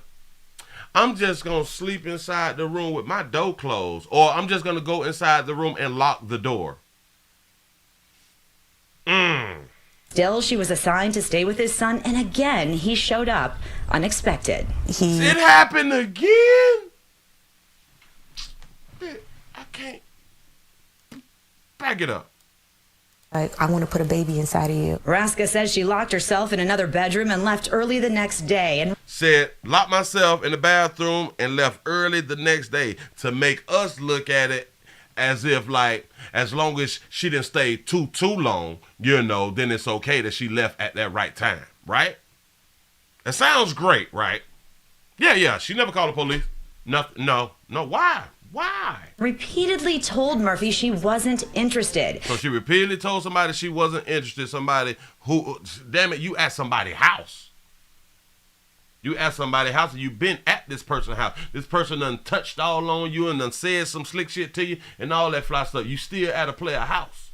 I'm just going to sleep inside the room with my door closed. Or I'm just going to go inside the room and lock the door. Still, she was assigned to stay with his son, and again, he showed up unexpected. It happened again? I can't. Back it up. Like, "I want to put a baby inside of you." Raska says she locked herself in another bedroom and left early the next day. And said, "Locked myself in the bathroom and left early the next day," to make us look at it as if, like, as long as she didn't stay too long, then it's okay that she left at that right time, right? It sounds great, right? Yeah. She never called the police. Nothing. No. Why? Repeatedly told Murphy she wasn't interested. So she repeatedly told somebody she wasn't interested. Somebody who, damn it, you at somebody's house. You at somebody's house and you've been at this person's house. This person done touched all on you and done said some slick shit to you and all that fly stuff. You still at a player house.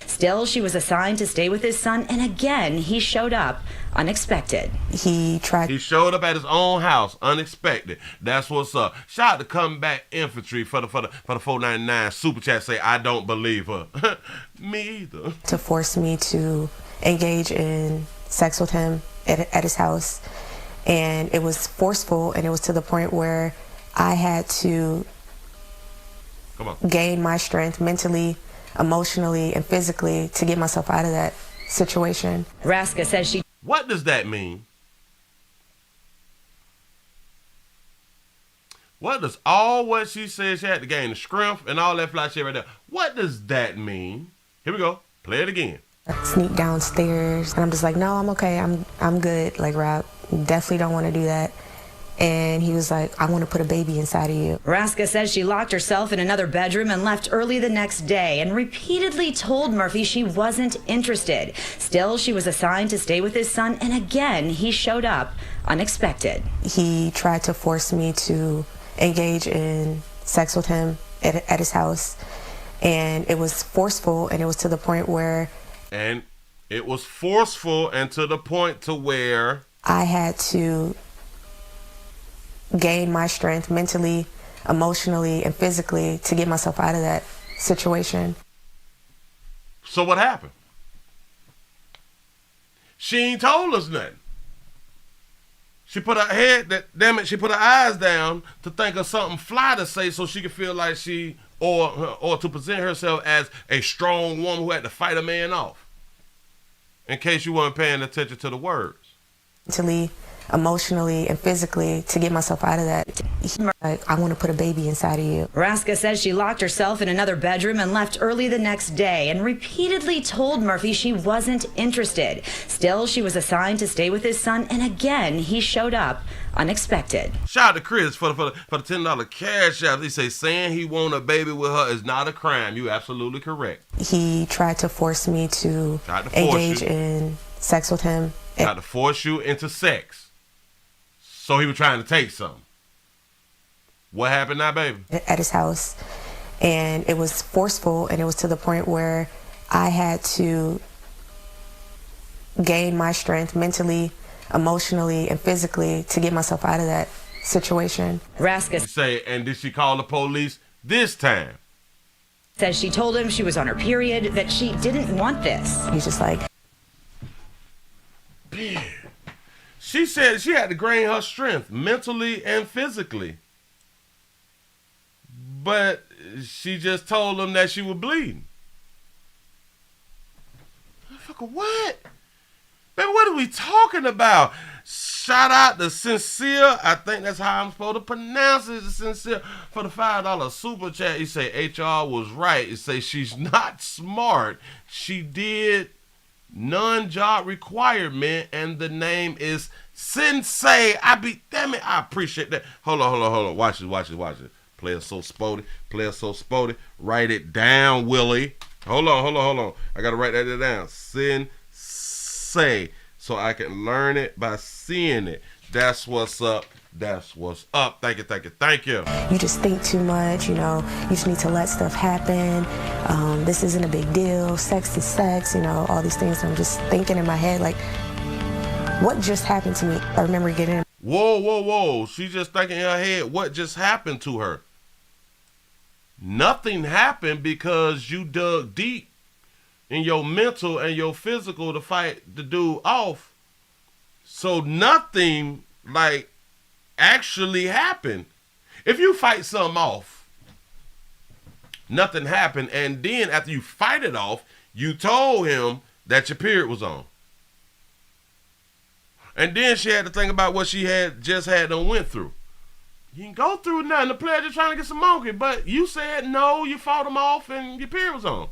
Still, she was assigned to stay with his son, and again, he showed up unexpected. He showed up at his own house, unexpected. That's what's up. Shout out to Comeback Infantry for the $4.99 super chat. Say, "I don't believe her." Me either. To force me to engage in sex with him at his house, and it was forceful, and it was to the point where I had to gain my strength mentally, emotionally, and physically to get myself out of that situation. Raska says she... What does that mean? What does all what she said she had to gain the strength and all that fly shit right there? What does that mean? Here we go. Play it again. Sneak downstairs, and I'm just like, no, I'm okay. I'm good. Like, Rob, definitely don't want to do that. And he was like, I want to put a baby inside of you. Raska says she locked herself in another bedroom and left early the next day and repeatedly told Murphy she wasn't interested. Still, she was assigned to stay with his son, and again, he showed up unexpected. He tried to force me to engage in sex with him at his house, and it was forceful, and it was to the point where... And it was forceful and to the point to where... I had to gain my strength mentally, emotionally, and physically to get myself out of that situation. So what happened? She ain't told us nothing. She put her head, she put her eyes down to think of something fly to say so she could feel like she, or to present herself as a strong woman who had to fight a man off. In case you weren't paying attention to the words. Mentally, emotionally, and physically to get myself out of that. Like, I want to put a baby inside of you. Raska says she locked herself in another bedroom and left early the next day and repeatedly told Murphy she wasn't interested. Still, she was assigned to stay with his son, and again, he showed up unexpected. Shout out to Chris for the $10 cash app. He say saying he want a baby with her is not a crime. You absolutely correct. He tried to force me to engage in sex with him. Tried to force you into sex. So he was trying to take something. What happened now, baby? At his house, and it was forceful, and it was to the point where I had to gain my strength mentally, emotionally, and physically to get myself out of that situation. Raska say, and did she call the police this time? Says she told him she was on her period, that she didn't want this. He's just like... She said she had to gain her strength mentally and physically. But she just told him that she was bleeding. What? Baby, what are we talking about? Shout out to Sincere. I think that's how I'm supposed to pronounce it. Sincere for the $5 super chat. He say HR was right. He say she's not smart. She did non-job requirement, and the name is Sensei. Damn it, I appreciate that. Hold on. Watch it. Player so spotty. Write it down, Willie. Hold on. I gotta write that down. Sensei, so I can learn it by seeing it. That's what's up. Thank you. You just think too much, you just need to let stuff happen. This isn't a big deal. Sex is sex, all these things. I'm just thinking in my head, like, what just happened to me? I remember getting... Whoa. She's just thinking in her head, what just happened to her? Nothing happened because you dug deep in your mental and your physical to fight the dude off. So nothing, actually happened. If you fight something off, nothing happened, and then after you fight it off, you told him that your period was on. And then she had to think about what she had done went through. You can go through nothing. The player just trying to get some monkey, but you said no, you fought him off, and your period was on.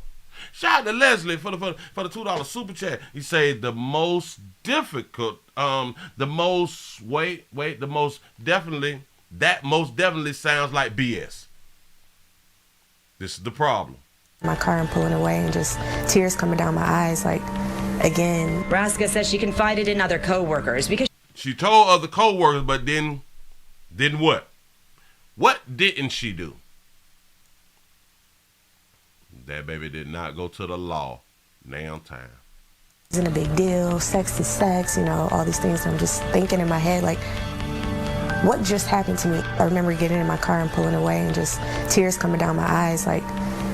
Shout out to Leslie for the $2 super chat. He said the most difficult, that most definitely sounds like BS. This is the problem. My car and pulling away and just tears coming down my eyes, again. Raska says she confided in other co-workers because she told other co-workers, but then what? What didn't she do? That baby did not go to the law. Now time. It isn't a big deal. Sex is sex, all these things. I'm just thinking in my head, what just happened to me? I remember getting in my car and pulling away and just tears coming down my eyes,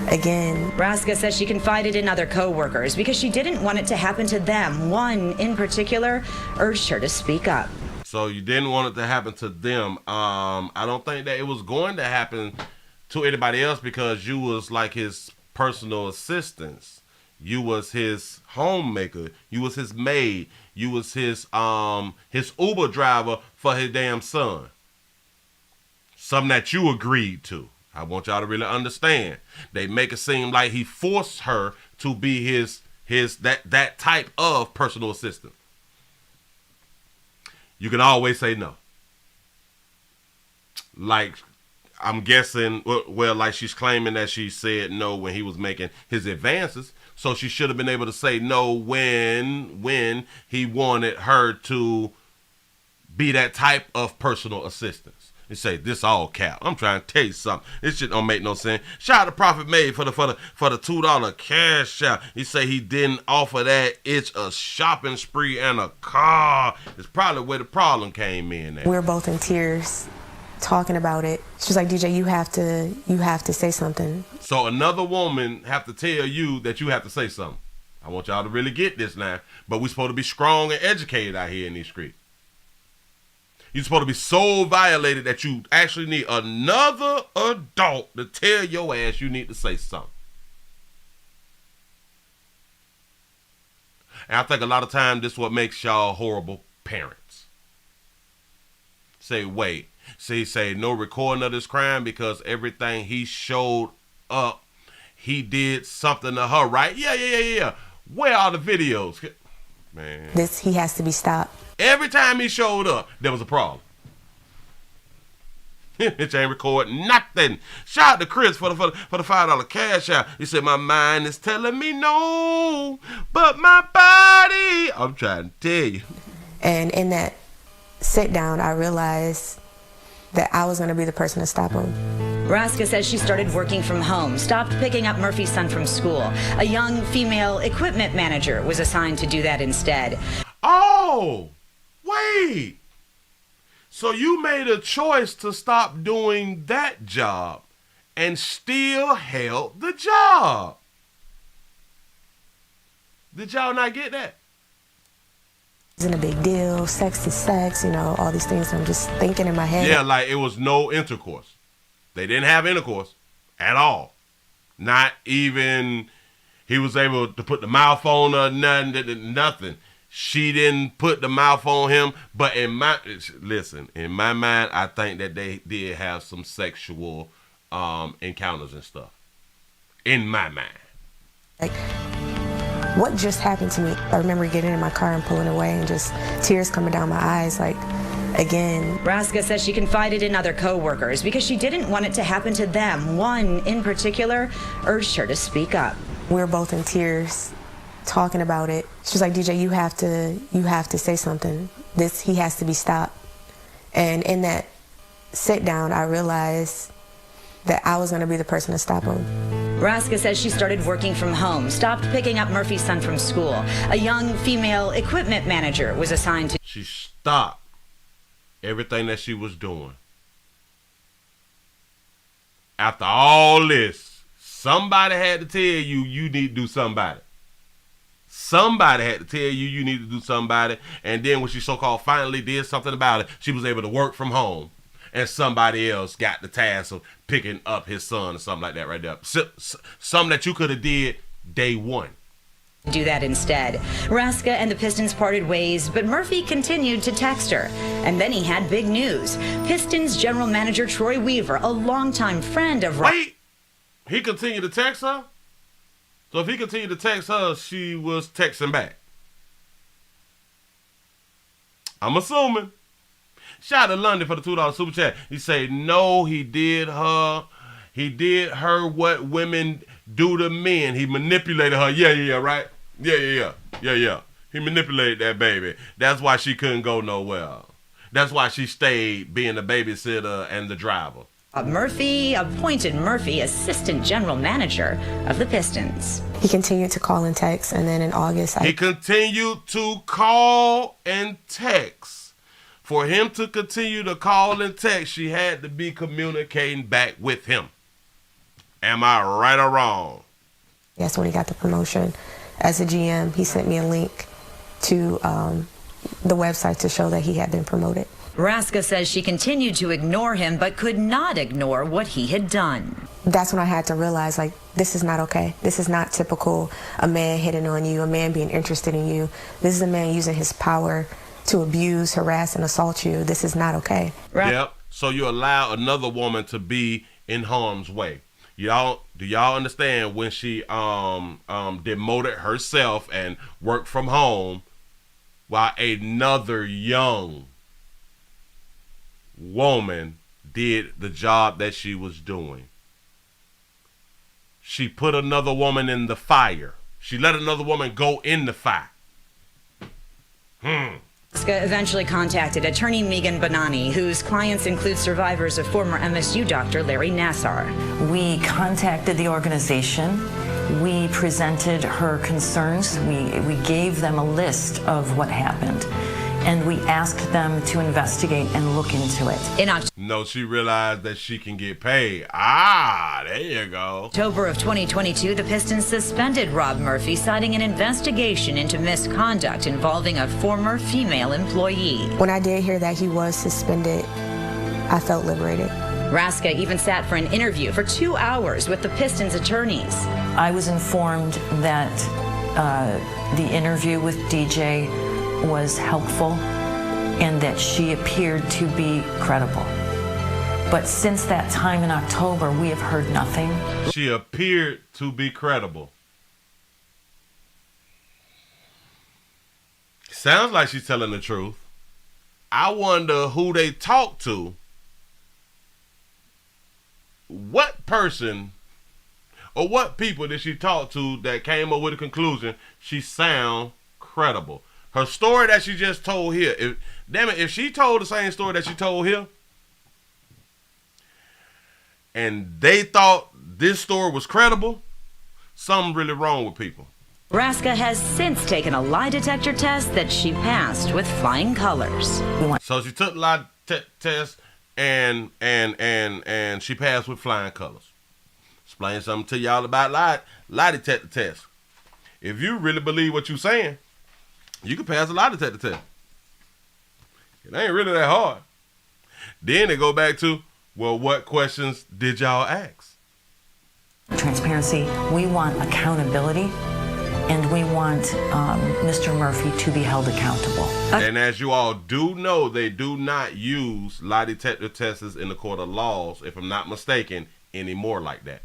again. Raska says she confided in other co-workers because she didn't want it to happen to them. One in particular urged her to speak up. So you didn't want it to happen to them. I don't think that it was going to happen to anybody else because you was like his personal assistants. You was his homemaker. You was his maid. You was his Uber driver for his damn son. Something that you agreed to. I want y'all to really understand. They make it seem like he forced her to be his that type of personal assistant. You can always say no. Like, I'm guessing, well, like she's claiming that she said no when he was making his advances. So she should have been able to say no when he wanted her to be that type of personal assistance. You say, this all cap. I'm trying to tell you something. This shit don't make no sense. Shout out to Prophet Made for the $2 cash out. He say he didn't offer that. It's a shopping spree and a car. It's probably where the problem came in at. We were both in tears talking about it. She was like, DJ, you have to say something. So another woman have to tell you that you have to say something. I want y'all to really get this now. But we're supposed to be strong and educated out here in these streets. You're supposed to be so violated that you actually need another adult to tell your ass you need to say something. And I think a lot of times this is what makes y'all horrible parents. Say, wait. Say no recording of this crime because everything he showed up, he did something to her, right? Yeah. Where are the videos? Man. He has to be stopped. Every time he showed up, there was a problem. It ain't recording nothing. Shout out to Chris for the $5 cash out. He said, my mind is telling me no, but my body. I'm trying to tell you. And in that sit down, I realized that I was going to be the person to stop him. Raska says she started working from home, stopped picking up Murphy's son from school. A young female equipment manager was assigned to do that instead. Oh, wait. So you made a choice to stop doing that job and still held the job. Did y'all not get that? Isn't a big deal. Sex is sex, all these things I'm just thinking in my head. Yeah, like it was no intercourse. They didn't have intercourse at all. Not even he was able to put the mouth on her, nothing. She didn't put the mouth on him. But in my mind, I think that they did have some sexual encounters and stuff. In my mind. Like, what just happened to me? I remember getting in my car and pulling away and just tears coming down my eyes, like, again. Raska says she confided in other co-workers because she didn't want it to happen to them. One in particular urged her to speak up. We were both in tears talking about it. She was like, DJ, you have to say something. He has to be stopped. And in that sit down, I realized that I was going to be the person to stop him. Raska says she started working from home, stopped picking up Murphy's son from school. A young female equipment manager was assigned to... She stopped everything that she was doing. After all this, somebody had to tell you need to do somebody. Somebody had to tell you need to do somebody. And then when she so-called finally did something about it, she was able to work from home. And somebody else got the task of picking up his son or something like that right there. Something that you could have did day one. Do that instead. Raska and the Pistons parted ways, but Murphy continued to text her. And then he had big news. Pistons general manager Troy Weaver, a longtime friend of... Wait! He continued to text her? So if he continued to text her, she was texting back. I'm assuming. Shout out to London for the $2 super chat. He said, no, he did her what women do to men. He manipulated her. Yeah, right? Yeah. He manipulated that baby. That's why she couldn't go nowhere. That's why she stayed being the babysitter and the driver. Murphy appointed Murphy assistant general manager of the Pistons. He continued to call and text, and then in August... He continued to call and text. For him to continue to call and text, she had to be communicating back with him. Am I right or wrong? Yes, when he got the promotion as a GM, he sent me a link to the website to show that he had been promoted. Raska says she continued to ignore him, but could not ignore what he had done. That's when I had to realize, like, this is not okay. This is not typical, a man hitting on you, a man being interested in you. This is a man using his power to abuse, harass, and assault you. This is not okay. Yep. So you allow another woman to be in harm's way. Do y'all understand when she demoted herself and worked from home while another young woman did the job that she was doing? She put another woman in the fire. She let another woman go in the fire. Raska eventually contacted attorney Megan Bonani, whose clients include survivors of former MSU doctor Larry Nassar. We contacted the organization. We presented her concerns. We gave them a list of what happened, and we asked them to investigate and look into it. No, she realized that she can get paid. Ah, there you go. October of 2022, the Pistons suspended Rob Murphy, citing an investigation into misconduct involving a former female employee. When I did hear that he was suspended, I felt liberated. Raska even sat for an interview for 2 hours with the Pistons attorneys. I was informed that the interview with DJ was helpful and that she appeared to be credible. But since that time in October, we have heard nothing. She appeared to be credible. Sounds like she's telling the truth. I wonder who they talked to. What person or what people did she talk to that came up with a conclusion she sound credible? Her story that she just told here, if she told the same story that she told here, and they thought this story was credible, something really wrong with people. Raska has since taken a lie detector test that she passed with flying colors. So she took the lie test and she passed with flying colors. Explain something to y'all about lie detector test. If you really believe what you're saying, you can pass a lie detector test. It ain't really that hard. Then they go back to, well, what questions did y'all ask? Transparency. We want accountability, and we want Mr. Murphy to be held accountable. And as you all do know, they do not use lie detector tests in the court of laws, if I'm not mistaken, anymore like that.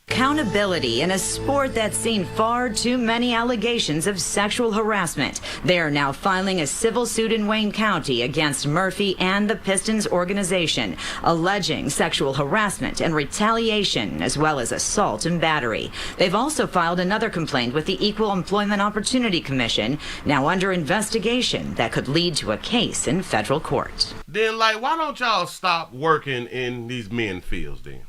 Accountability in a sport that's seen far too many allegations of sexual harassment. They are now filing a civil suit in Wayne County against Murphy and the Pistons organization, alleging sexual harassment and retaliation, as well as assault and battery. They've also filed another complaint with the Equal Employment Opportunity Commission, now under investigation, that could lead to a case in federal court. Then, like, why don't y'all stop working in these men fields then?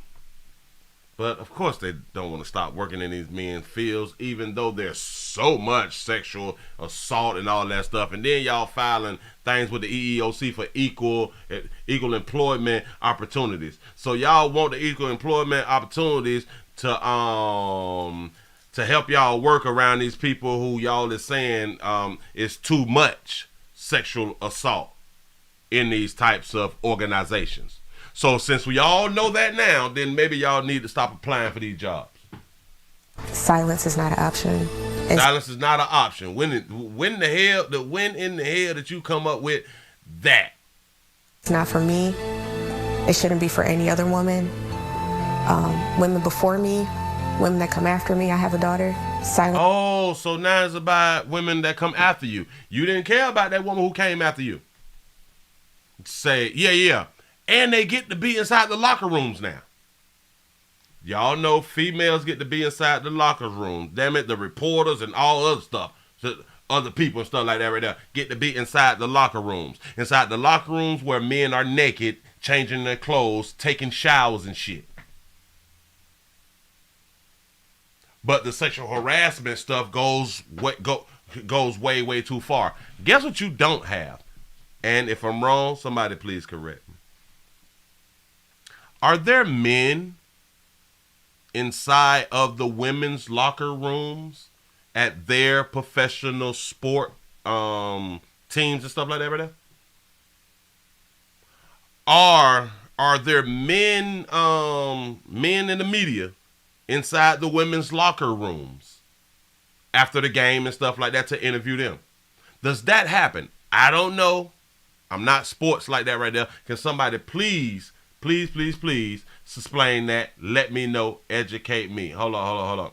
But, of course, they don't want to stop working in these men's fields, even though there's so much sexual assault and all that stuff. And then y'all filing things with the EEOC for equal employment opportunities. So y'all want the equal employment opportunities to help y'all work around these people who y'all is saying is too much sexual assault in these types of organizations. So since we all know that now, then maybe y'all need to stop applying for these jobs. Silence is not an option. Silence is not an option. When in the hell that you come up with that? It's not for me. It shouldn't be for any other woman. Women before me, women that come after me. I have a daughter. Silence. Oh, so now it's about women that come after you. You didn't care about that woman who came after you. Say, yeah. And they get to be inside the locker rooms now. Y'all know females get to be inside the locker rooms. Damn it, the reporters and all other stuff. Other people and stuff like that right there get to be inside the locker rooms. Inside the locker rooms where men are naked, changing their clothes, taking showers and shit. But the sexual harassment stuff goes way, way too far. Guess what you don't have? And if I'm wrong, somebody please correct me. Are there men inside of the women's locker rooms at their professional sport teams and stuff like that right there? Are there men in the media inside the women's locker rooms after the game and stuff like that to interview them? Does that happen? I don't know. I'm not sports like that right there. Can somebody please explain that? Let me know. Educate me. Hold on.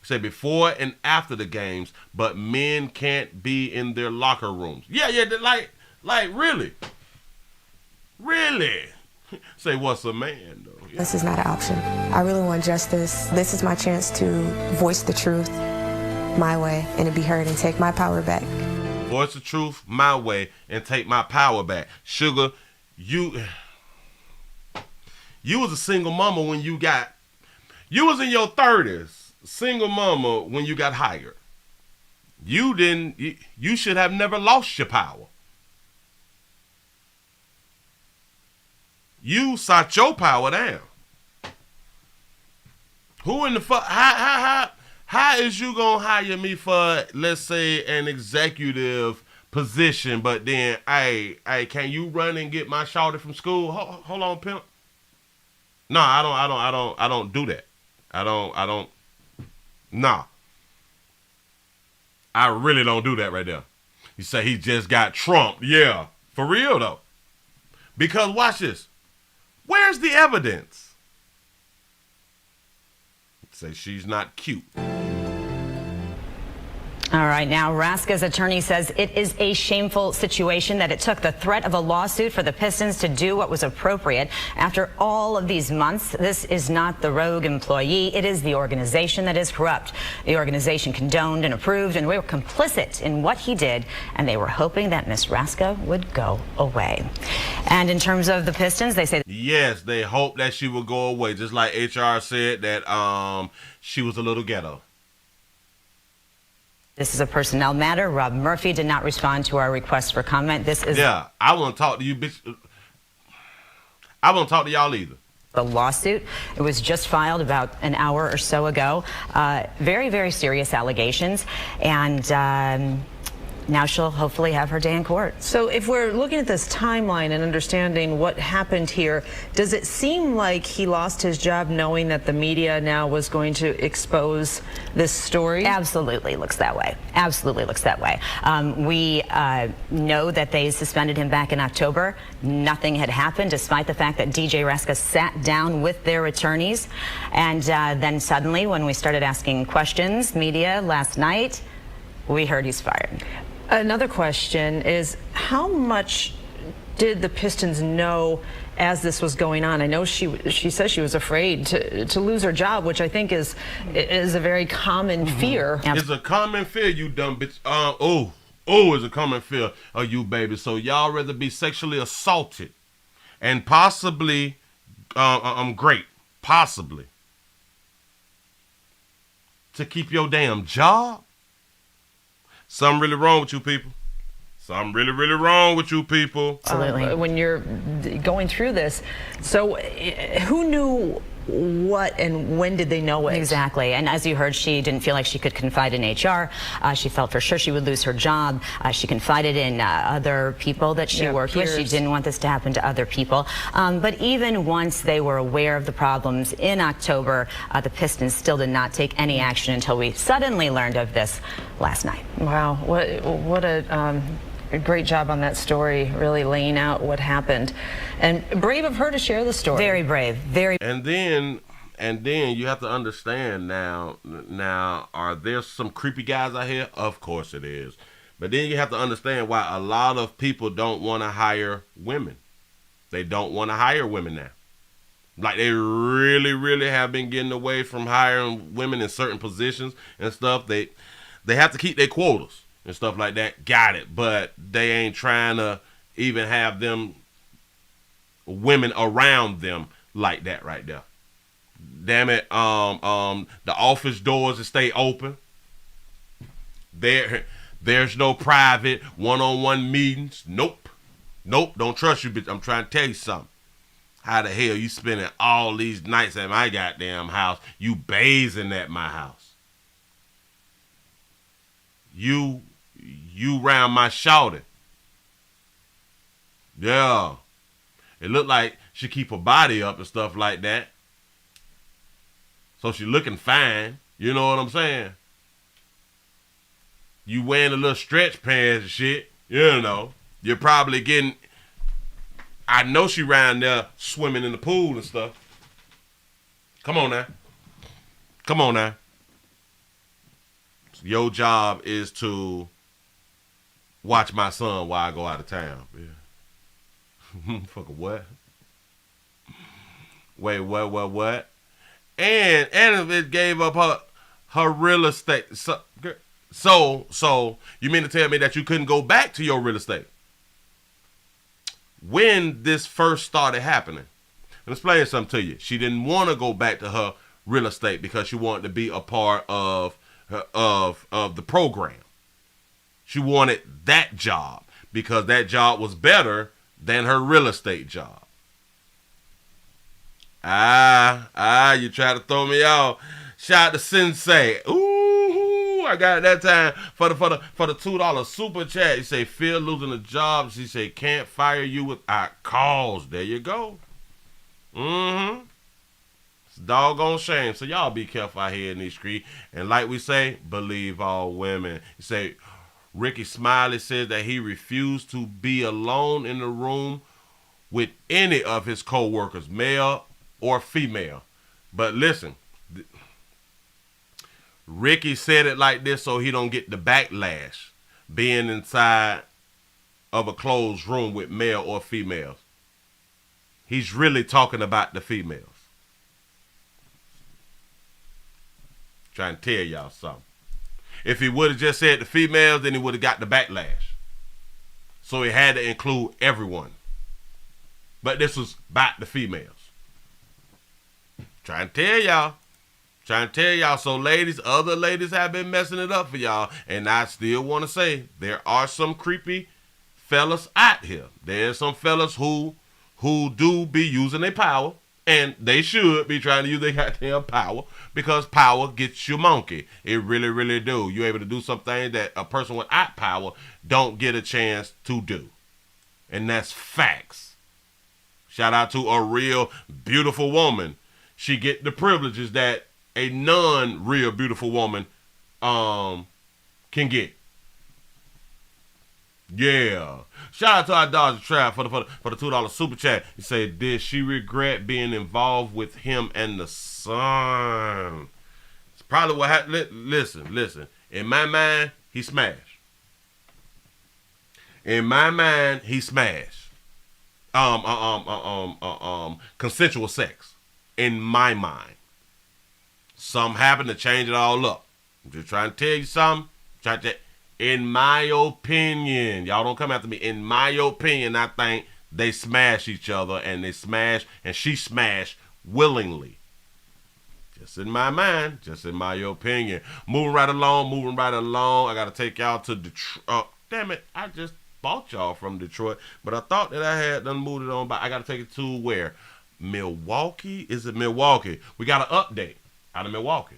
Say before and after the games, but men can't be in their locker rooms. Yeah, like really? Really? Say, what's a man, though? Yeah. This is not an option. I really want justice. This is my chance to voice the truth my way and to be heard and take my power back. Voice the truth my way and take my power back. Sugar, you was a single mama when you was in your 30s, single mama when you got hired. You should have never lost your power. You sat your power down. Who in the fuck? How is you gonna hire me for, let's say, an executive position, but then, hey, can you run and get my shawty from school? Hold on, pimp. No, I don't do that. Nah. I really don't do that right there. You say he just got trumped. Yeah, for real though. Because watch this. Where's the evidence? Say she's not cute. All right, now Raska's attorney says it is a shameful situation that it took the threat of a lawsuit for the Pistons to do what was appropriate. After all of these months, this is not the rogue employee. It is the organization that is corrupt. The organization condoned and approved, and we were complicit in what he did, and they were hoping that Miss Raska would go away. And in terms of the Pistons, they say... Yes, they hope that she will go away, just like HR said that she was a little ghetto. This is a personnel matter. Rob Murphy did not respond to our request for comment. This is... Yeah, I won't talk to you, bitch. I won't talk to y'all either. The lawsuit, it was just filed about an hour or so ago. Very, very serious allegations. And now she'll hopefully have her day in court. So if we're looking at this timeline and understanding what happened here, does it seem like he lost his job knowing that the media now was going to expose this story? Absolutely looks that way. Absolutely looks that way. We know that they suspended him back in October. Nothing had happened, despite the fact that DJ Raska sat down with their attorneys. And then suddenly, when we started asking questions, media, last night, we heard he's fired. Another question is, how much did the Pistons know as this was going on? I know she says she was afraid to lose her job, which I think is a very common fear. It's a common fear, you dumb bitch. It's a common fear of you, baby. So y'all rather be sexually assaulted and possibly great, possibly, to keep your damn job? Something really wrong with you people. Something really, really wrong with you people. Absolutely. When you're going through this, so who knew what and when did they know it? Exactly. And as you heard, she didn't feel like she could confide in HR. She felt for sure she would lose her job. She confided in other people that she worked with. She didn't want this to happen to other people. But even once they were aware of the problems in October, the Pistons still did not take any action until we suddenly learned of this last night. Wow. What a great job on that story, really laying out what happened. And brave of her to share the story. Very brave. Very. And then you have to understand now, are there some creepy guys out here? Of course it is. But then you have to understand why a lot of people don't want to hire women. They don't want to hire women now. Like, they really, really have been getting away from hiring women in certain positions and stuff. They have to keep their quotas and stuff like that. Got it. But they ain't trying to even have them women around them like that right there. Damn it. The office doors stay open. There's no private one-on-one meetings. Nope. Don't trust you, bitch. I'm trying to tell you something. How the hell you spending all these nights at my goddamn house? You bathing at my house. You round my shoulders. Yeah. It looked like she keep her body up and stuff like that. So she looking fine. You know what I'm saying? You wearing a little stretch pants and shit. You know. You're probably getting... I know she around there swimming in the pool and stuff. Come on now. Come on now. Your job is to watch my son while I go out of town. Yeah. Fuck what? Wait, what? And it gave up her real estate. So you mean to tell me that you couldn't go back to your real estate? When this first started happening, let me explain something to you. She didn't want to go back to her real estate because she wanted to be a part of the program. She wanted that job because that job was better than her real estate job. You try to throw me off. Shout out to Sensei. Ooh, I got it that time for the $2 super chat. You say fear losing a job. She say can't fire you without cause. There you go. It's doggone shame. So y'all be careful out here in these streets. And like we say, believe all women. You say Ricky Smiley says that he refused to be alone in the room with any of his co-workers, male or female. But listen, Ricky said it like this so he don't get the backlash being inside of a closed room with male or females. He's really talking about the females. Trying to tell y'all something. If he would have just said the females, then he would have got the backlash. So he had to include everyone. But this was about the females. Trying to tell y'all. So ladies, other ladies have been messing it up for y'all. And I still want to say there are some creepy fellas out here. There's some fellas who do be using their power. And they should be trying to use their goddamn power because power gets you monkey. It really, really do. You're able to do something that a person without power don't get a chance to do. And that's facts. Shout out to a real beautiful woman. She get the privileges that a non-real beautiful woman can get. Yeah. Shout out to our Dodger Trap for the $2 super chat. He said, did she regret being involved with him and the son? It's probably what happened. Listen. In my mind, he smashed. Consensual sex. In my mind. Something happened to change it all up. I'm just trying to tell you something. In my opinion, y'all don't come after me. In my opinion, I think they smash each other and she smashed willingly. Just in my mind, just in my opinion. Moving right along. I got to take y'all to Detroit. Damn it, I just bought y'all from Detroit, but I thought that I had done moved it on, but I got to take it to where? Milwaukee? Is it Milwaukee? We got an update out of Milwaukee.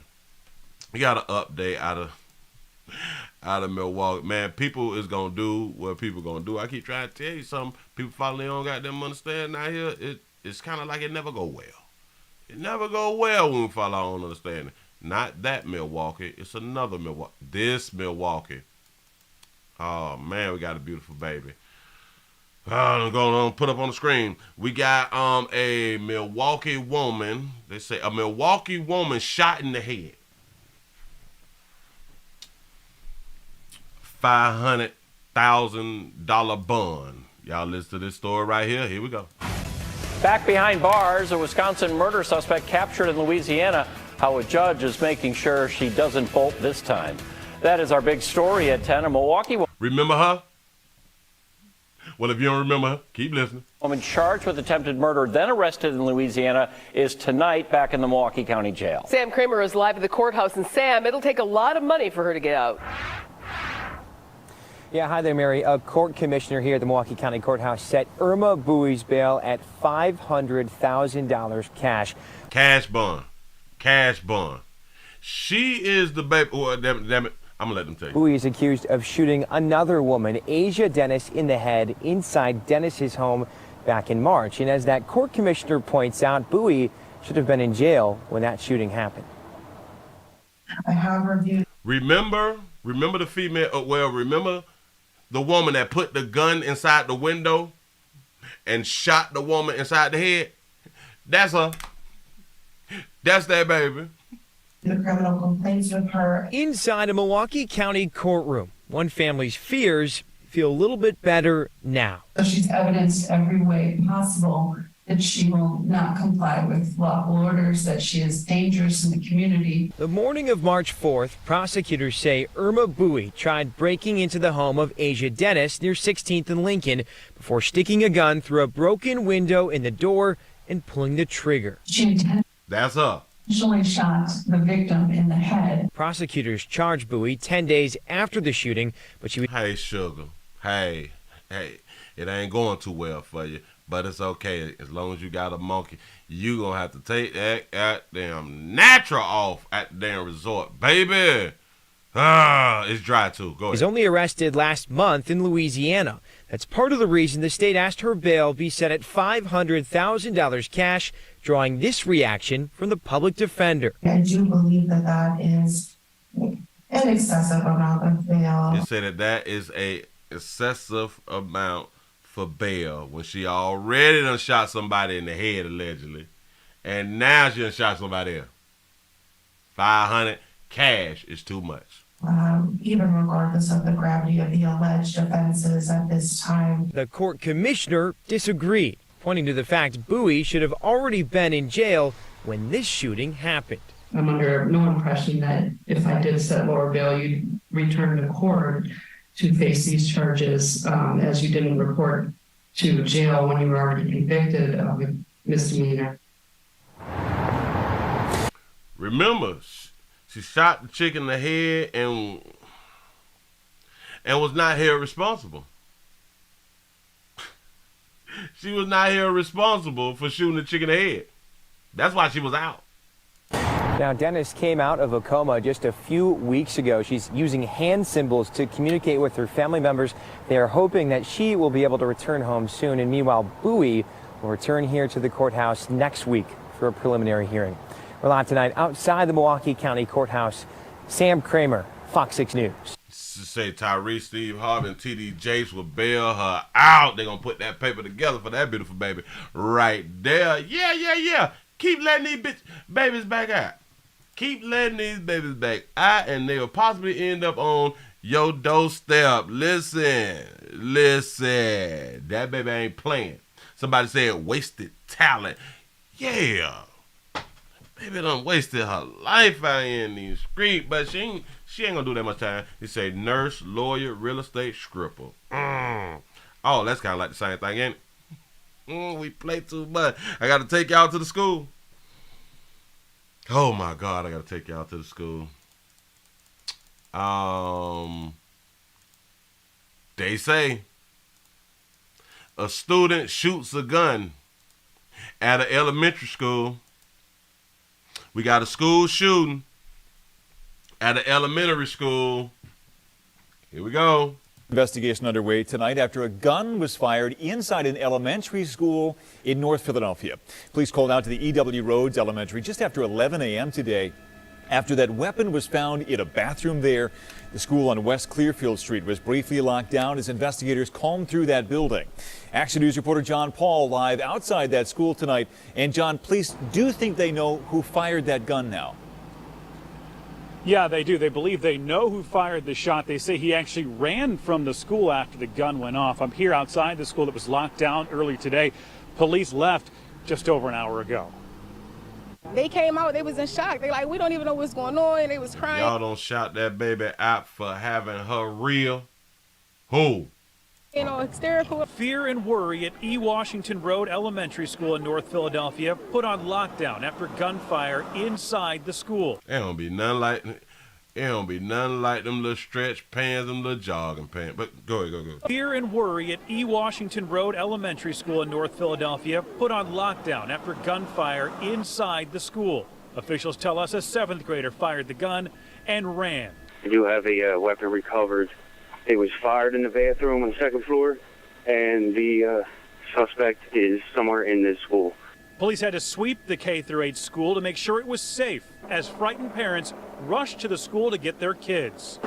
We got an update out of Milwaukee. Man, people is going to do what people going to do. I keep trying to tell you something. People finally don't got them understanding out here. It's kind of like it never go well. It never go well when we follow our own understanding. Not that Milwaukee. It's another Milwaukee. This Milwaukee. Oh, man, we got a beautiful baby. I'm going to put up on the screen. We got a Milwaukee woman. They say a Milwaukee woman shot in the head. $500,000 bond. Y'all listen to this story right here. Here we go. Back behind bars, a Wisconsin murder suspect captured in Louisiana. How a judge is making sure she doesn't bolt this time. That is our big story at 10. A Milwaukee woman. Remember her? Well, if you don't remember her, keep listening. Woman charged with attempted murder, then arrested in Louisiana, is tonight back in the Milwaukee County Jail. Sam Kramer is live at the courthouse. And Sam, it'll take a lot of money for her to get out. Yeah, hi there, Mary. A court commissioner here at the Milwaukee County Courthouse set Irma Bowie's bail at $500,000 cash. Cash bond. Cash bond. She is the baby. Oh, damn it. I'm going to let them tell you. Bowie is accused of shooting another woman, Asia Dennis, in the head inside Dennis's home back in March. And as that court commissioner points out, Bowie should have been in jail when that shooting happened. I have reviewed. Remember the female, remember the woman that put the gun inside the window and shot the woman inside the head? That's her. That's that baby. The criminal complaints with her. Inside a Milwaukee County courtroom, one family's fears feel a little bit better now. So she's evidenced every way possible that she will not comply with lawful orders, that she is dangerous in the community. The morning of March 4th, prosecutors say Irma Bowie tried breaking into the home of Asia Dennis near 16th and Lincoln before sticking a gun through a broken window in the door and pulling the trigger. That's her. Intentionally shot the victim in the head. Prosecutors charged Bowie 10 days after the shooting, but she was... Hey, sugar. Hey, it ain't going too well for you. But it's okay, as long as you got a monkey. You gonna have to take that goddamn natural off at the damn resort, baby. It's dry too. Go ahead. Was only arrested last month in Louisiana. That's part of the reason the state asked her bail be set at $500,000 cash, drawing this reaction from the public defender. I do believe that is an excessive amount of bail. You say that is a excessive amount for bail when she already done shot somebody in the head allegedly, and now she done shot somebody else. $500 cash is too much. Even regardless of the gravity of the alleged offenses at this time. The court commissioner disagreed, pointing to the fact Bowie should have already been in jail when this shooting happened. I'm under no impression that if I did set lower bail, you'd return to court to face these charges, as you didn't report to jail when you were already convicted of a misdemeanor. Remember, she shot the chick in the head and was not held responsible. She was not held responsible for shooting the chick in the head. That's why she was out. Now, Dennis came out of a coma just a few weeks ago. She's using hand symbols to communicate with her family members. They are hoping that she will be able to return home soon. And meanwhile, Bowie will return here to the courthouse next week for a preliminary hearing. We're live tonight outside the Milwaukee County Courthouse. Sam Kramer, Fox 6 News. Say Tyrese, Steve Harvey, and T.D. Jakes will bail her out. They're going to put that paper together for that beautiful baby right there. Yeah. Keep letting these babies back out. Keep letting these babies back out, and they'll possibly end up on your doorstep. Listen. That baby ain't playing. Somebody said wasted talent. Yeah. Baby done wasted her life out here in these streets, but she ain't gonna do that much time. They say nurse, lawyer, real estate, stripper. Oh, that's kind of like the same thing, ain't it? We play too much. I got to take y'all to the school. Oh my God, I got to take y'all to the school. They say a student shoots a gun at an elementary school. We got a school shooting at an elementary school. Here we go. Investigation underway tonight after a gun was fired inside an elementary school in North Philadelphia. Police called out to the E.W. Rhodes Elementary just after 11 a.m. today. After that weapon was found in a bathroom there, the school on West Clearfield Street was briefly locked down as investigators combed through that building. Action News reporter John Paul live outside that school tonight. And John, police do think they know who fired that gun now. Yeah, they do. They believe they know who fired the shot. They say he actually ran from the school after the gun went off. I'm here outside the school that was locked down early today. Police left just over an hour ago. They came out, they was in shock. They like, we don't even know what's going on. They was crying. Y'all don't shout that baby out for having her real. Who? You know, hysterical. Fear and worry at E. Washington Road Elementary School in North Philadelphia put on lockdown after gunfire inside the school. There don't be none like It don't be nothing like them little stretch pants, them little jogging pants. But go ahead, go. Fear and worry at E. Washington Road Elementary School in North Philadelphia put on lockdown after gunfire inside the school. Officials tell us a 7th grader fired the gun and ran. We do have a weapon recovered. It was fired in the bathroom on the 2nd floor, and the suspect is somewhere in this school. Police had to sweep the K-8 school to make sure it was safe as frightened parents rushed to the school to get their kids.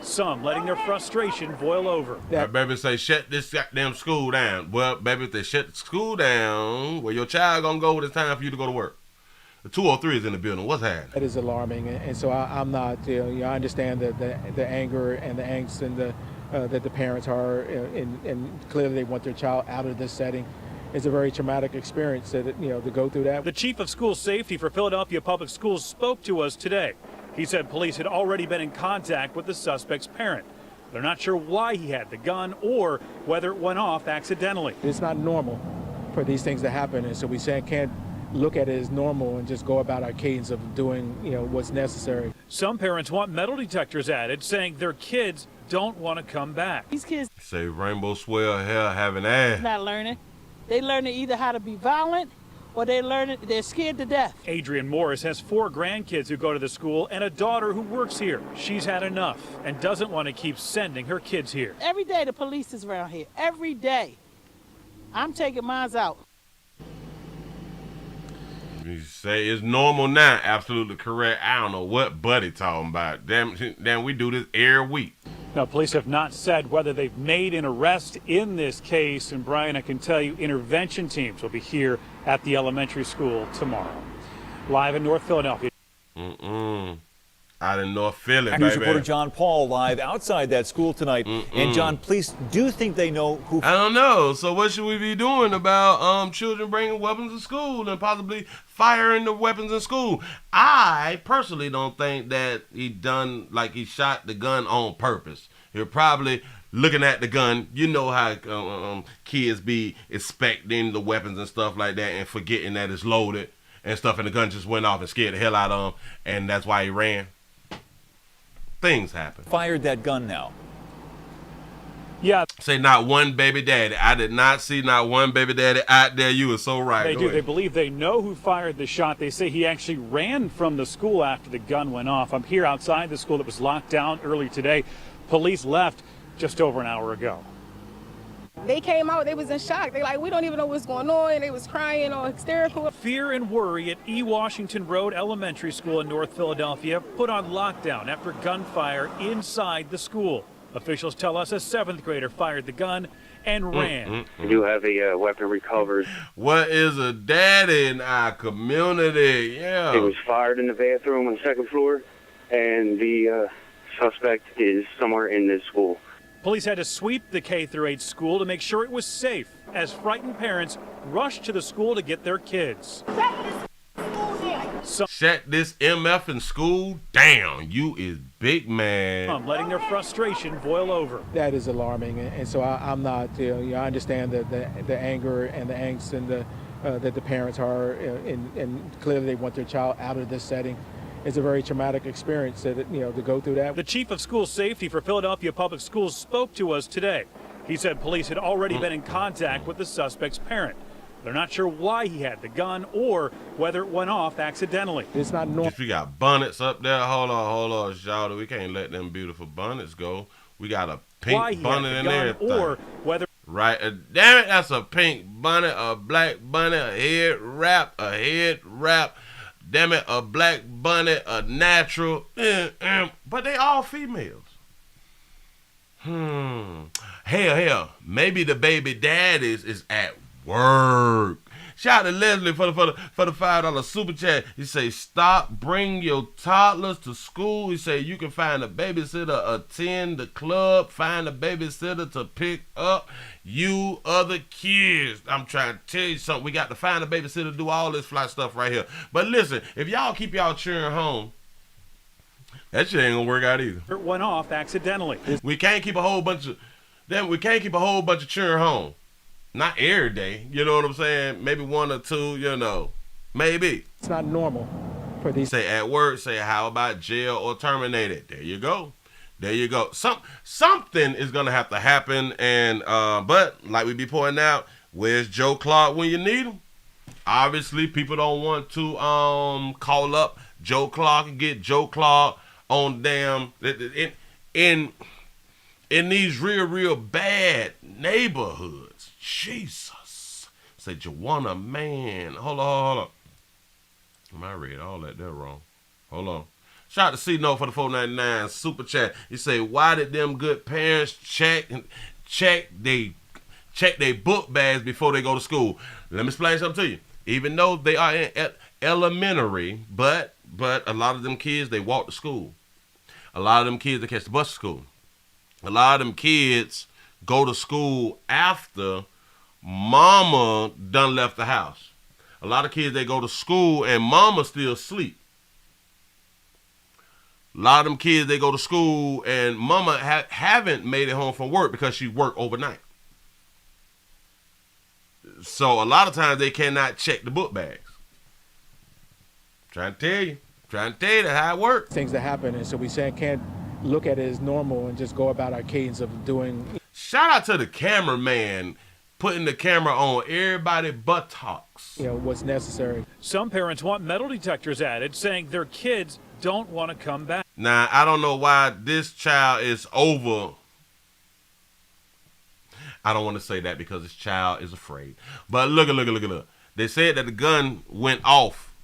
Some letting their frustration boil over. My baby say, shut this goddamn school down. Well, baby, if they shut the school down, where your child gonna go when it's time for you to go to work? The 203 is in the building. What's happening? That is alarming, and so I'm not. I understand the anger and the angst and that the parents are, and clearly they want their child out of this setting. It's a very traumatic experience to go through that. The chief of school safety for Philadelphia Public Schools spoke to us today. He said police had already been in contact with the suspect's parent. They're not sure why he had the gun or whether it went off accidentally. It's not normal for these things to happen, and so we can't look at it as normal and just go about our cadence of doing what's necessary. Some parents want metal detectors added, saying their kids don't want to come back. These kids say rainbow swell hair having ass. Not learning. They learning either how to be violent or they're scared to death. Adrian Morris has 4 grandkids who go to the school and a daughter who works here. She's had enough and doesn't want to keep sending her kids here. Every day the police is around here. Every day. I'm taking mine out. You say it's normal now. Absolutely correct. I don't know what Buddy talking about. Damn, we do this every week. Now, police have not said whether they've made an arrest in this case. And Brian, I can tell you, intervention teams will be here at the elementary school tomorrow. Live in North Philadelphia. Out in North Philly, News baby. reporter John Paul live outside that school tonight. And John, police do think they know who. I don't know. So what should we be doing about children bringing weapons to school and possibly firing the weapons in school? I personally don't think that he shot the gun on purpose. You're probably looking at the gun. You know how kids be inspecting the weapons and stuff like that and forgetting that it's loaded and stuff, and the gun just went off and scared the hell out of him, and that's why he ran. Things happen. Fired that gun now. Yeah. Say not one baby daddy. I did not see not one baby daddy out there. You were so right. They Go do. ahead. They believe they know who fired the shot. They say he actually ran from the school after the gun went off. I'm here outside the school that was locked down early today. Police left just over an hour ago. They came out, they was in shock. They like, we don't even know what's going on. And they was crying or hysterical. Fear and worry at E. Washington Road Elementary School in North Philadelphia put on lockdown after gunfire inside the school. Officials tell us a 7th grader fired the gun and ran. We do have a weapon recovered. What is a daddy in our community? Yeah. It was fired in the bathroom on the 2nd floor, and the suspect is somewhere in this school. Police had to sweep the K-8 school to make sure it was safe as frightened parents rushed to the school to get their kids. Shut this MF in school down. You is big man. I'm letting their frustration boil over. That is alarming, and so I'm not. I understand the anger and the angst and that the parents are, and clearly they want their child out of this setting. It's a very traumatic experience to go through that. The chief of school safety for Philadelphia Public Schools spoke to us today. He said police had already been in contact with the suspect's parent. They're not sure why he had the gun or whether it went off accidentally. It's not normal. If we got bonnets up there, hold on, shawty. We can't let them beautiful bonnets go. We got a pink bonnet in there. Or whether right, damn it, that's a pink bonnet, a black bonnet, a head wrap. Damn it, a black bonnet, a natural, but they all females. Hell, maybe the baby daddies is at work. Shout out to Leslie for the $5 super chat. He say, stop, bring your toddlers to school. He say, you can find a babysitter, attend the club, find a babysitter to pick up you other kids. I'm trying to tell you something. We got to find a babysitter to do all this fly stuff right here. But listen, if y'all keep y'all children home, that shit ain't gonna work out either. it went off accidentally. We can't keep a whole bunch of children home. Not every day, you know what I'm saying? Maybe 1 or 2, maybe. It's not normal for these. Say at work, say how about jail or terminated. There you go. There you go. Something is gonna have to happen, and but like we be pointing out, where's Joe Clark when you need him? Obviously, people don't want to call up Joe Clark and get Joe Clark on damn in these real bad neighborhoods. Jesus, say Joanna, man, hold on. I read all that there wrong. Hold on. Shout out to C-No for the $4.99 super chat. He say, why did them good parents check they book bags before they go to school? Let me explain something to you. Even though they are in elementary, but a lot of them kids, they walk to school. A lot of them kids, they catch the bus to school. A lot of them kids go to school after mama done left the house. A lot of kids, they go to school and mama still asleep. A lot of them kids, they go to school and mama haven't made it home from work because she worked overnight. So a lot of times they cannot check the book bags. Trying to tell you that's how it works. Things that happen, and so we can't look at it as normal and just go about our cadence of doing. Shout out to the cameraman putting the camera on everybody buttocks. You know, what's necessary. Some parents want metal detectors added, saying their kids don't want to come back. Now, I don't know why this child is over. I don't want to say that because this child is afraid. But look. They said that the gun went off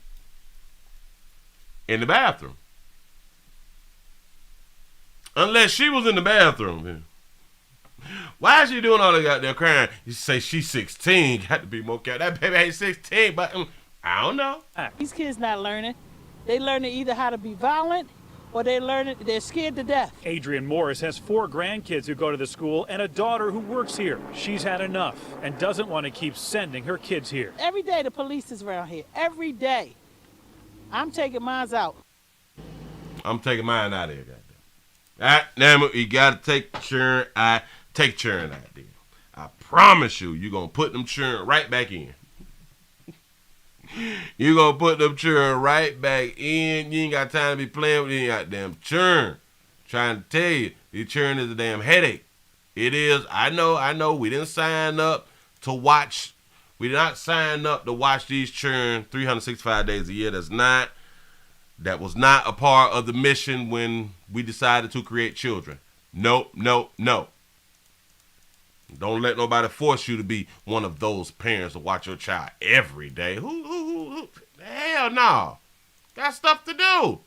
in the bathroom. Unless she was in the bathroom. Why is she doing all that goddamn crying? You say she's 16. Got to be more careful. That baby ain't 16, but I don't know. These kids not learning. They learning either how to be violent or they're scared to death. Adrian Morris has 4 grandkids who go to the school and a daughter who works here. She's had enough and doesn't want to keep sending her kids here. Every day the police is around here. Every day. I'm taking mine out. I'm taking mine out of here, goddamn. Damn it, you gotta take churn. Take churn out there. I promise you're gonna put them churn right back in. You gonna put them churn right back in. You ain't got time to be playing with any goddamn churn. Trying to tell you, the churn is a damn headache. It is. I know. We didn't sign up to watch. We did not sign up to watch these churn 365 days a year. That was not a part of the mission when we decided to create children. No. Don't let nobody force you to be one of those parents to watch your child every day. Who? Hell no. Got stuff to do.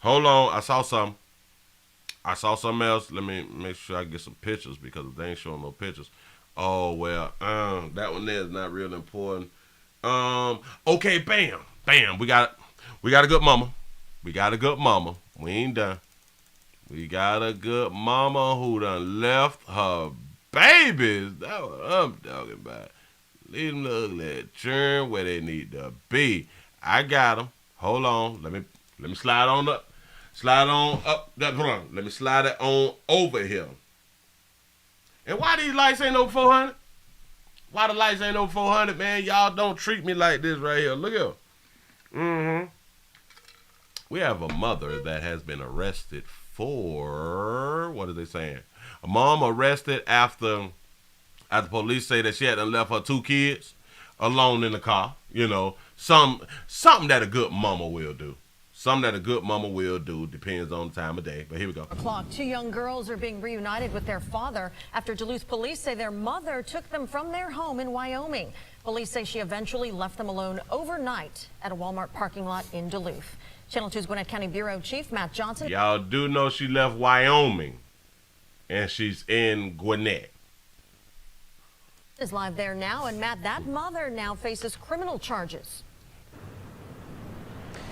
Hold on. I saw something else. Let me make sure I get some pictures because they ain't showing no pictures. Oh, well, that one there is not real important. Okay, bam. We got a good mama. We ain't done. We got a good mama who done left her babies. That's what I'm talking about. Leave them look at churn where they need to be. I got them. Hold on. Let me slide on up. Hold on. Let me slide it on over here. And why these lights ain't over 400? Why the lights ain't over 400, man? Y'all don't treat me like this right here. Look here. We have a mother that has been arrested for, what are they saying? A mom arrested after police say that she had left her 2 kids alone in the car. You know, something that a good mama will do. Something that a good mama will do, depends on the time of day. But here we go. 2 young girls are being reunited with their father after Duluth police say their mother took them from their home in Wyoming. Police say she eventually left them alone overnight at a Walmart parking lot in Duluth. Channel 2's Gwinnett County Bureau Chief Matt Johnson. Y'all do know she left Wyoming, and she's in Gwinnett. Is live there now, and Matt, that mother now faces criminal charges.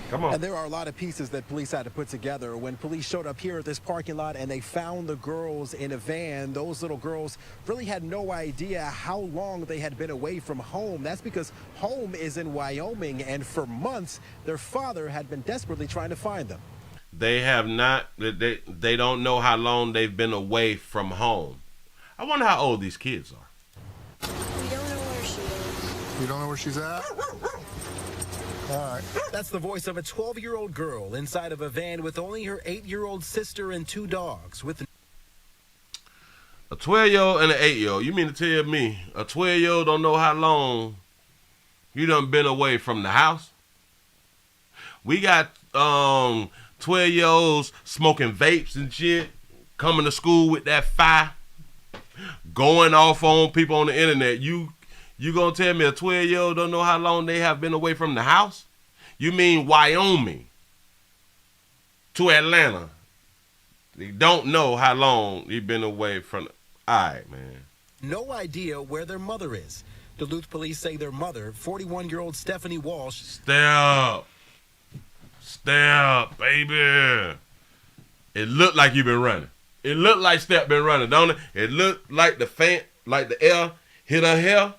Come on. And there are a lot of pieces that police had to put together. When police showed up here at this parking lot and they found the girls in a van, those little girls really had no idea how long they had been away from home. That's because home is in Wyoming, and for months, their father had been desperately trying to find them. They have not, they don't know how long they've been away from home. I wonder how old these kids are. We don't know where she is. You don't know where she's at? All right. That's the voice of a 12-year-old girl inside of a van with only her 8-year-old sister and 2 dogs. With a 12-year-old and an 8-year-old. You mean to tell me a 12-year-old don't know how long you done been away from the house? We got 12-year-olds smoking vapes and shit, coming to school with that fire, going off on people on the internet. You gonna tell me a 12-year-old don't know how long they have been away from the house? You mean Wyoming to Atlanta? They don't know how long they've been away from the... All right, man. No idea where their mother is. Duluth police say their mother, 41-year-old Stephanie Walsh... Stay up, baby. It looked like you've been running. It looked like Steph been running, don't it? It looked like the air hit her hair,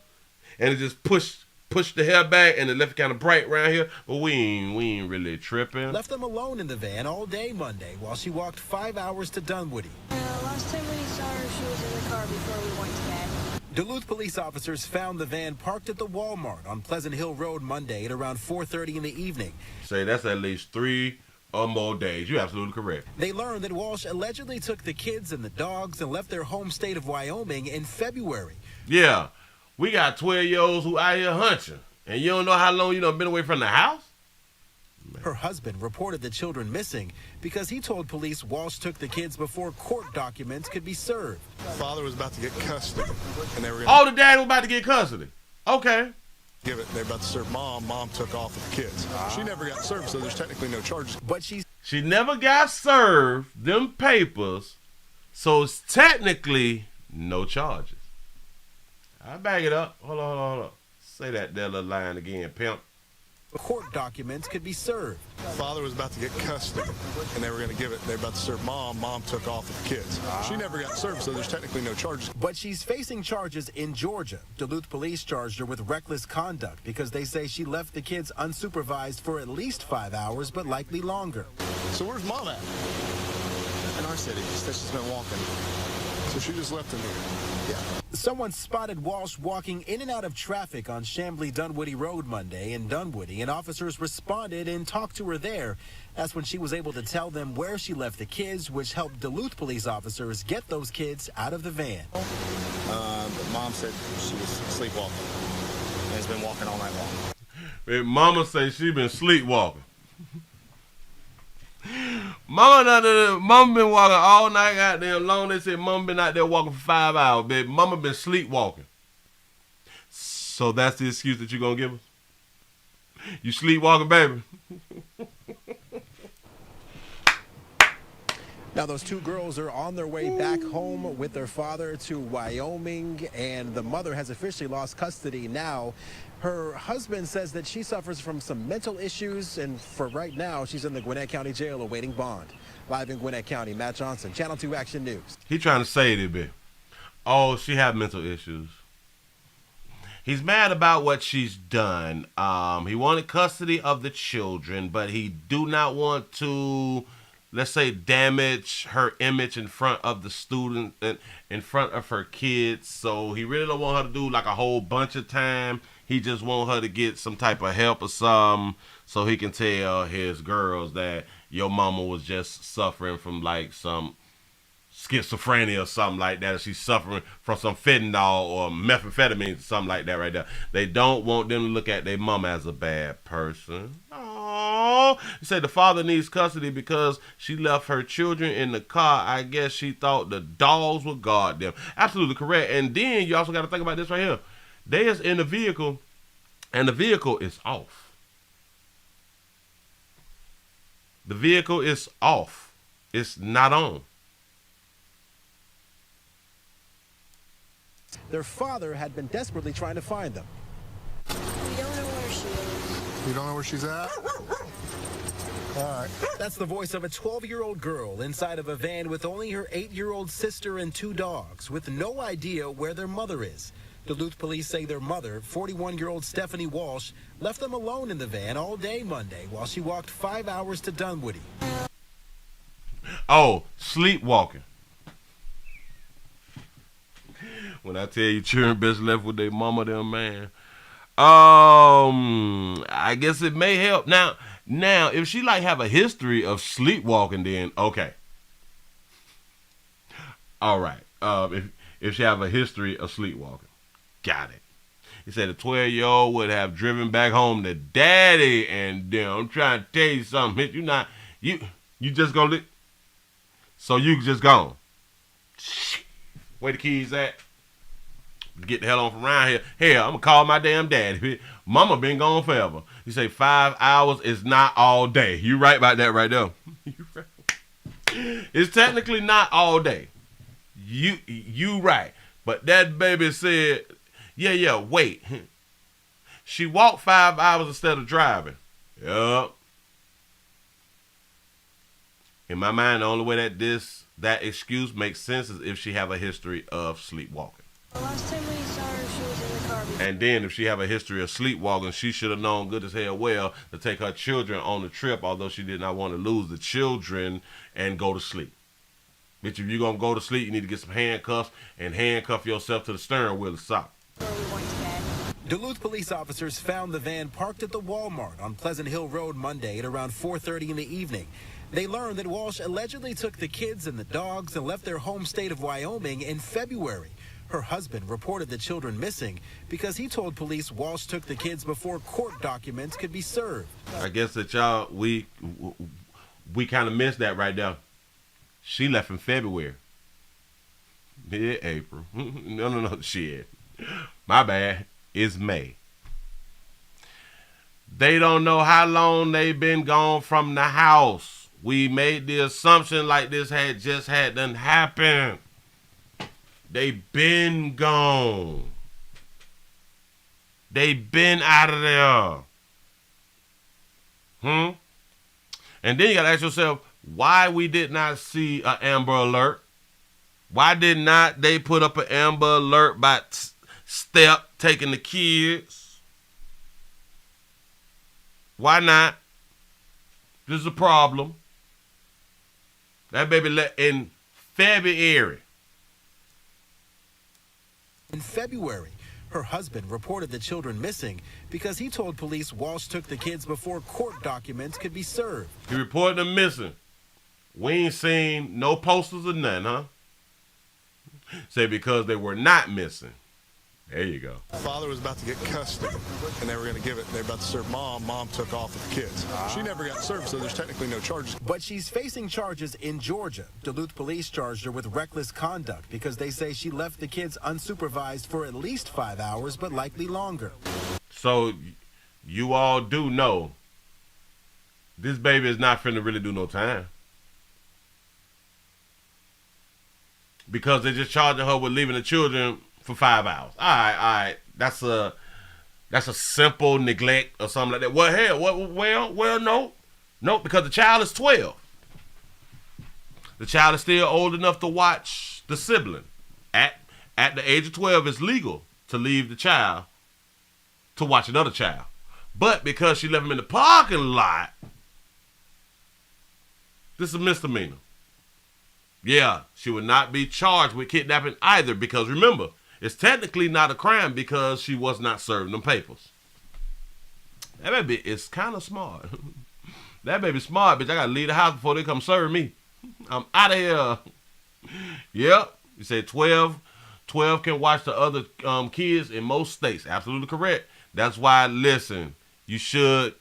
and it just pushed the hair back, and it left it kind of bright around here. But we ain't really tripping. Left them alone in the van all day Monday while she walked 5 hours to Dunwoody. Last time we saw her, she was in the car before we went to bed. Duluth police officers found the van parked at the Walmart on Pleasant Hill Road Monday at around 4:30 in the evening. Say that's at least 3 or more days. You're absolutely correct. They learned that Walsh allegedly took the kids and the dogs and left their home state of Wyoming in February. Yeah, we got 12-year-olds who out here hunching, and you don't know how long you done been away from the house? Her husband reported the children missing because he told police Walsh took the kids before court documents could be served. Father was about to get custody, and they were Oh, the dad was about to get custody. Okay. Give it. They're about to serve mom. Mom took off with the kids. She never got served, so there's technically no charges. But she never got served them papers, so it's technically no charges. I back it up. Hold on. Say that little line again, pimp. Court documents could be served. Father was about to get custody, and they were going to give it. They're about to serve mom. Mom took off with the kids. She never got served, so there's technically no charges. But she's facing charges in Georgia. Duluth police charged her with reckless conduct because they say she left the kids unsupervised for at least 5 hours, but likely longer. So where's mom at? In our city. She said she's been walking. So she just left him here. Yeah. Someone spotted Walsh walking in and out of traffic on Chamblee-Dunwoody Road Monday in Dunwoody, and officers responded and talked to her there. That's when she was able to tell them where she left the kids, which helped Duluth police officers get those kids out of the van. Mom said she was sleepwalking and has been walking all night long. Mama say she been sleepwalking. Mama been walking all night goddamn long. They said Mama been out there walking for 5 hours, baby. Mama been sleepwalking. So that's the excuse that you gonna give us? You sleepwalking, baby? Now, those 2 girls are on their way back home with their father to Wyoming, and the mother has officially lost custody now. Her husband says that she suffers from some mental issues, and for right now, she's in the Gwinnett County Jail awaiting bond. Live in Gwinnett County, Matt Johnson, Channel 2 Action News. He trying to say it a bit. Oh, she have mental issues. He's mad about what she's done. He wanted custody of the children, but he do not want to, let's say, damage her image in front of the student, in front of her kids. So he really don't want her to do like a whole bunch of time. He just want her to get some type of help or something so he can tell his girls that your mama was just suffering from like some schizophrenia or something like that. Or she's suffering from some fentanyl or methamphetamine, something like that right there. They don't want them to look at their mama as a bad person. Oh, he said the father needs custody because she left her children in the car. I guess she thought the dogs would guard them. Absolutely correct. And then you also got to think about this right here. They is in the vehicle, and the vehicle is off. The vehicle is off. It's not on. Their father had been desperately trying to find them. We don't know where she is. You don't know where she's at? All right. That's the voice of a 12-year-old girl inside of a van with only her 8-year-old sister and 2 dogs, with no idea where their mother is. Duluth police say their mother, 41-year-old Stephanie Walsh, left them alone in the van all day Monday while she walked 5 hours to Dunwoody. Oh, sleepwalking. When I tell you children best left with their mama, them man. I guess it may help. Now, if she like have a history of sleepwalking, then okay. All right. If she have a history of sleepwalking, got it. He said the 12-year-old would have driven back home to daddy, and then I'm trying to tell you something. You just gonna so you just gone. Where the keys at? Get the hell on from around here. Hell, I'm gonna call my damn daddy. Mama been gone forever. You say 5 hours is not all day. You right about that right there. It's technically not all day. You right. But that baby said, yeah, wait. She walked 5 hours instead of driving. Yup. In my mind, the only way that excuse makes sense is if she have a history of sleepwalking. The last time we saw her, she was in the car. And then if she have a history of sleepwalking, she should have known good as hell well to take her children on the trip, although she did not want to lose the children and go to sleep. Bitch, if you're going to go to sleep, you need to get some handcuffs and handcuff yourself to the steering wheel of sock. Duluth police officers found the van parked at the Walmart on Pleasant Hill Road Monday at around 4:30 in the evening. They learned that Walsh allegedly took the kids and the dogs and left their home state of Wyoming in February. Her husband reported the children missing because he told police Walsh took the kids before court documents could be served. I guess that y'all, we kind of missed that right there. She left in February. Mid-April. No, shit. My bad. It's May. They don't know how long they've been gone from the house. We made the assumption like this had done happened. They been gone. They been out of there. And then you gotta ask yourself, why we did not see an Amber Alert? Why did not they put up an Amber Alert by Step taking the kids? Why not? This is a problem. That baby left in February. In February, her husband reported the children missing because he told police Walsh took the kids before court documents could be served. He reported them missing. We ain't seen no posters or nothing, huh? Say because they were not missing. There you go. Father was about to get custody, and they were going to give it. They were about to serve mom. Mom took off with the kids. She never got served, so there's technically no charges. But she's facing charges in Georgia. Duluth police charged her with reckless conduct because they say she left the kids unsupervised for at least 5 hours, but likely longer. So you all do know this baby is not finna really do no time. Because they're just charging her with leaving the children for 5 hours. All right. That's a simple neglect or something like that. Well, hell, well, no, because the child is 12. The child is still old enough to watch the sibling. At the age of 12, it's legal to leave the child to watch another child. But because she left him in the parking lot, this is a misdemeanor. Yeah, she would not be charged with kidnapping either because remember, it's technically not a crime because she was not serving them papers. That baby is kind of smart. That baby smart, bitch. I got to leave the house before they come serve me. I'm out of here. Yep. You say 12 can watch the other kids in most states. Absolutely correct. That's why, listen, we should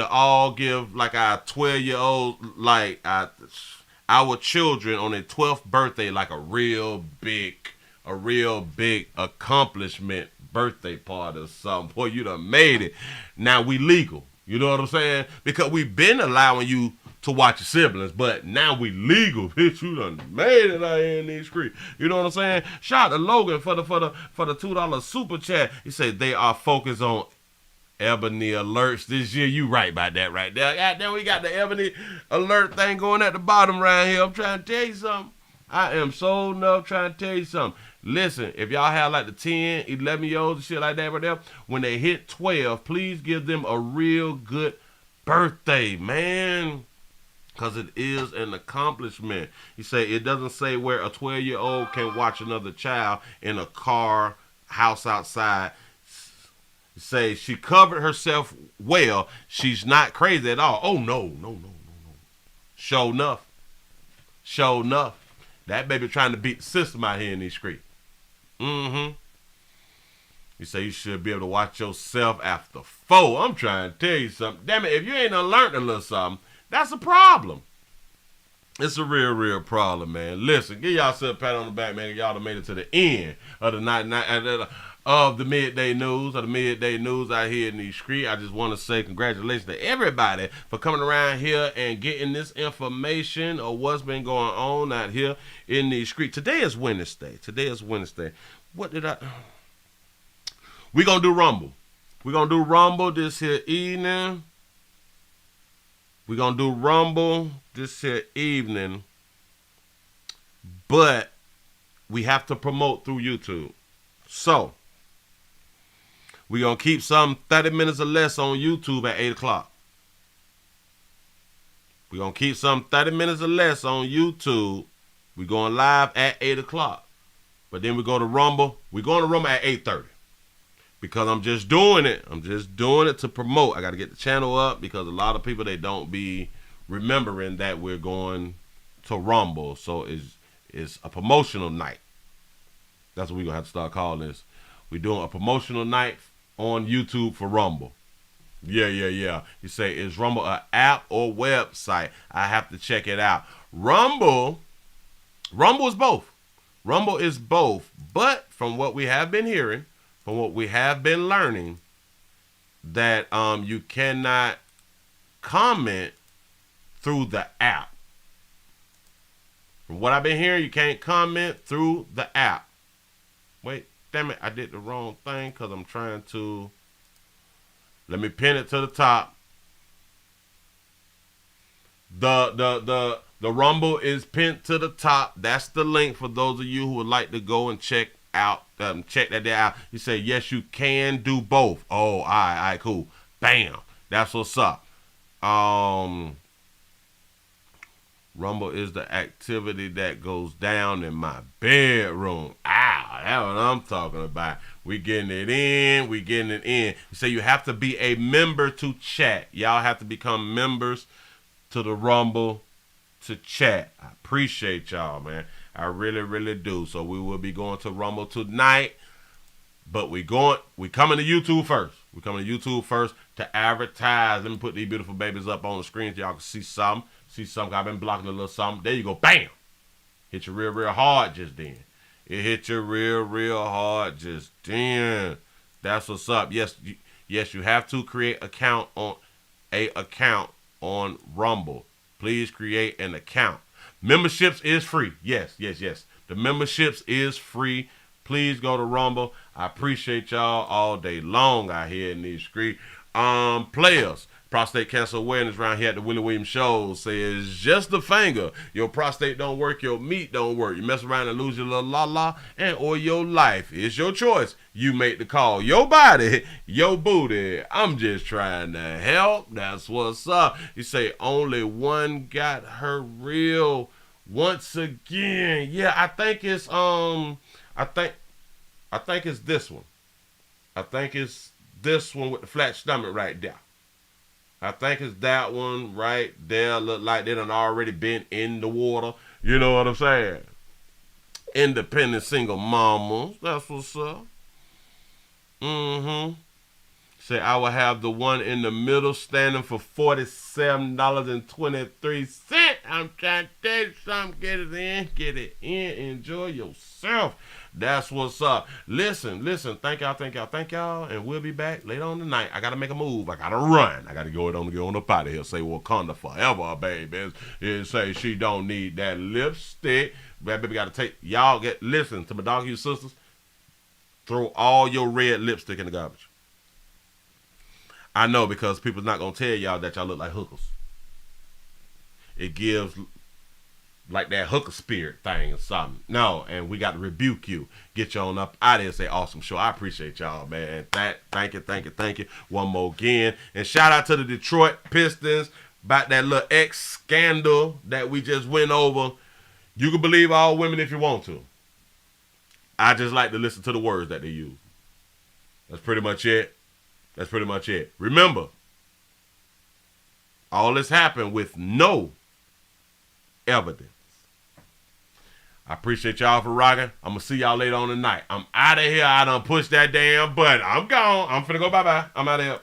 all give like our 12-year-old, like our children on their 12th birthday, like a real big accomplishment birthday party or something. Boy, you done made it. Now we legal. You know what I'm saying? Because we've been allowing you to watch your siblings, but now we legal. Bitch, you done made it out here in these streets. You know what I'm saying? Shout out to Logan for the $2 super chat. He said they are focused on Ebony alerts this year. You right about that right there. Goddamn, we got the Ebony alert thing going at the bottom right here. I'm trying to tell you something. I am so enough trying to tell you something. Listen, if y'all have like the 10, 11-year-olds and shit like that right there, when they hit 12, please give them a real good birthday, man. Because it is an accomplishment. He said it doesn't say where a 12-year-old can watch another child in a car, house outside. Say she covered herself well. She's not crazy at all. Oh, no. Sure enough. That baby trying to beat the system out here in these streets. You say you should be able to watch yourself after 4. I'm trying to tell you something. Damn it, if you ain't learned a little something, that's a problem. It's a real problem, man. Listen, give yourself a pat on the back, man. Y'all done made it to the end of the night of the midday news, out here in these streets. I just want to say congratulations to everybody for coming around here and getting this information or what's been going on out here in these streets. Today is Wednesday. What did I... We're going to do Rumble. We're going to do Rumble this here evening. But we have to promote through YouTube. So, we're going to keep some 30 minutes or less on YouTube at 8 o'clock. We're going to keep some 30 minutes or less on YouTube. We're going live at 8 o'clock. But then we go to Rumble. We're going to Rumble at 8:30. Because I'm just doing it. To promote. I got to get the channel up because a lot of people, they don't be remembering that we're going to Rumble. So it's a promotional night. That's what we're going to have to start calling this. We're doing a promotional night on YouTube for Rumble. Yeah. You say, is Rumble an app or website? I have to check it out. Rumble is both. But from what we have been hearing, from what we have been learning, that you cannot comment through the app. From what I've been hearing, you can't comment through the app. Wait, damn it, I did the wrong thing because I'm trying to... Let me pin it to the top. The Rumble is pinned to the top. That's the link for those of you who would like to go and check out. Check that there out. You say, yes, you can do both. Oh, all right, cool. Bam. That's what's up. Rumble is the activity that goes down in my bedroom. Ow, that's what I'm talking about. We getting it in. You say you have to be a member to chat. Y'all have to become members to the Rumble to chat. I appreciate y'all, man. I really do. So we will be going to Rumble tonight. But we coming to YouTube first. We coming to YouTube first to advertise. Let me put these beautiful babies up on the screen so y'all can see some. I've been blocking a little something. There you go. Bam. Hit you real hard just then. It hit you real hard just then. That's what's up. Yes, you have to create account on Rumble. Please create an account. Memberships is free. Yes. The memberships is free. Please go to Rumble. I appreciate y'all all day long out here in these streets. Players, prostate cancer awareness around here at the Willie Williams Show says just a finger. Your prostate don't work, your meat don't work. You mess around and lose your little la-la or your life. It's your choice. You make the call. Your body, your booty. I'm just trying to help. That's what's up. You say only one got her real once again. Yeah, I think it's this one. I think it's this one with the flat stomach right there. I think it's that one right there. Look like they done already been in the water. You know what I'm saying? Independent single mamas. That's what's up. Say I will have the one in the middle standing for $47.23. I'm trying to tell you something. Get it in. Enjoy yourself. That's what's up. Listen. Thank y'all. And we'll be back later on tonight. I got to make a move. I got to run. I got to go on up out of here. Say Wakanda forever, baby. It say she don't need that lipstick. That baby got to take. Y'all listen to my dog, you sisters. Throw all your red lipstick in the garbage. I know because people's not going to tell y'all that y'all look like hookers. It gives like that hooker spirit thing or something. No, and we got to rebuke you. Get you on up out of here. Say awesome show. I appreciate y'all, man. Thank you. One more again. And shout out to the Detroit Pistons about that little ex scandal that we just went over. You can believe all women if you want to. I just like to listen to the words that they use. That's pretty much it. That's pretty much it. Remember, all this happened with no evidence. I appreciate y'all for rocking. I'm going to see y'all later on tonight. I'm out of here. I done pushed that damn button. I'm gone. I'm finna go bye-bye. I'm out of here.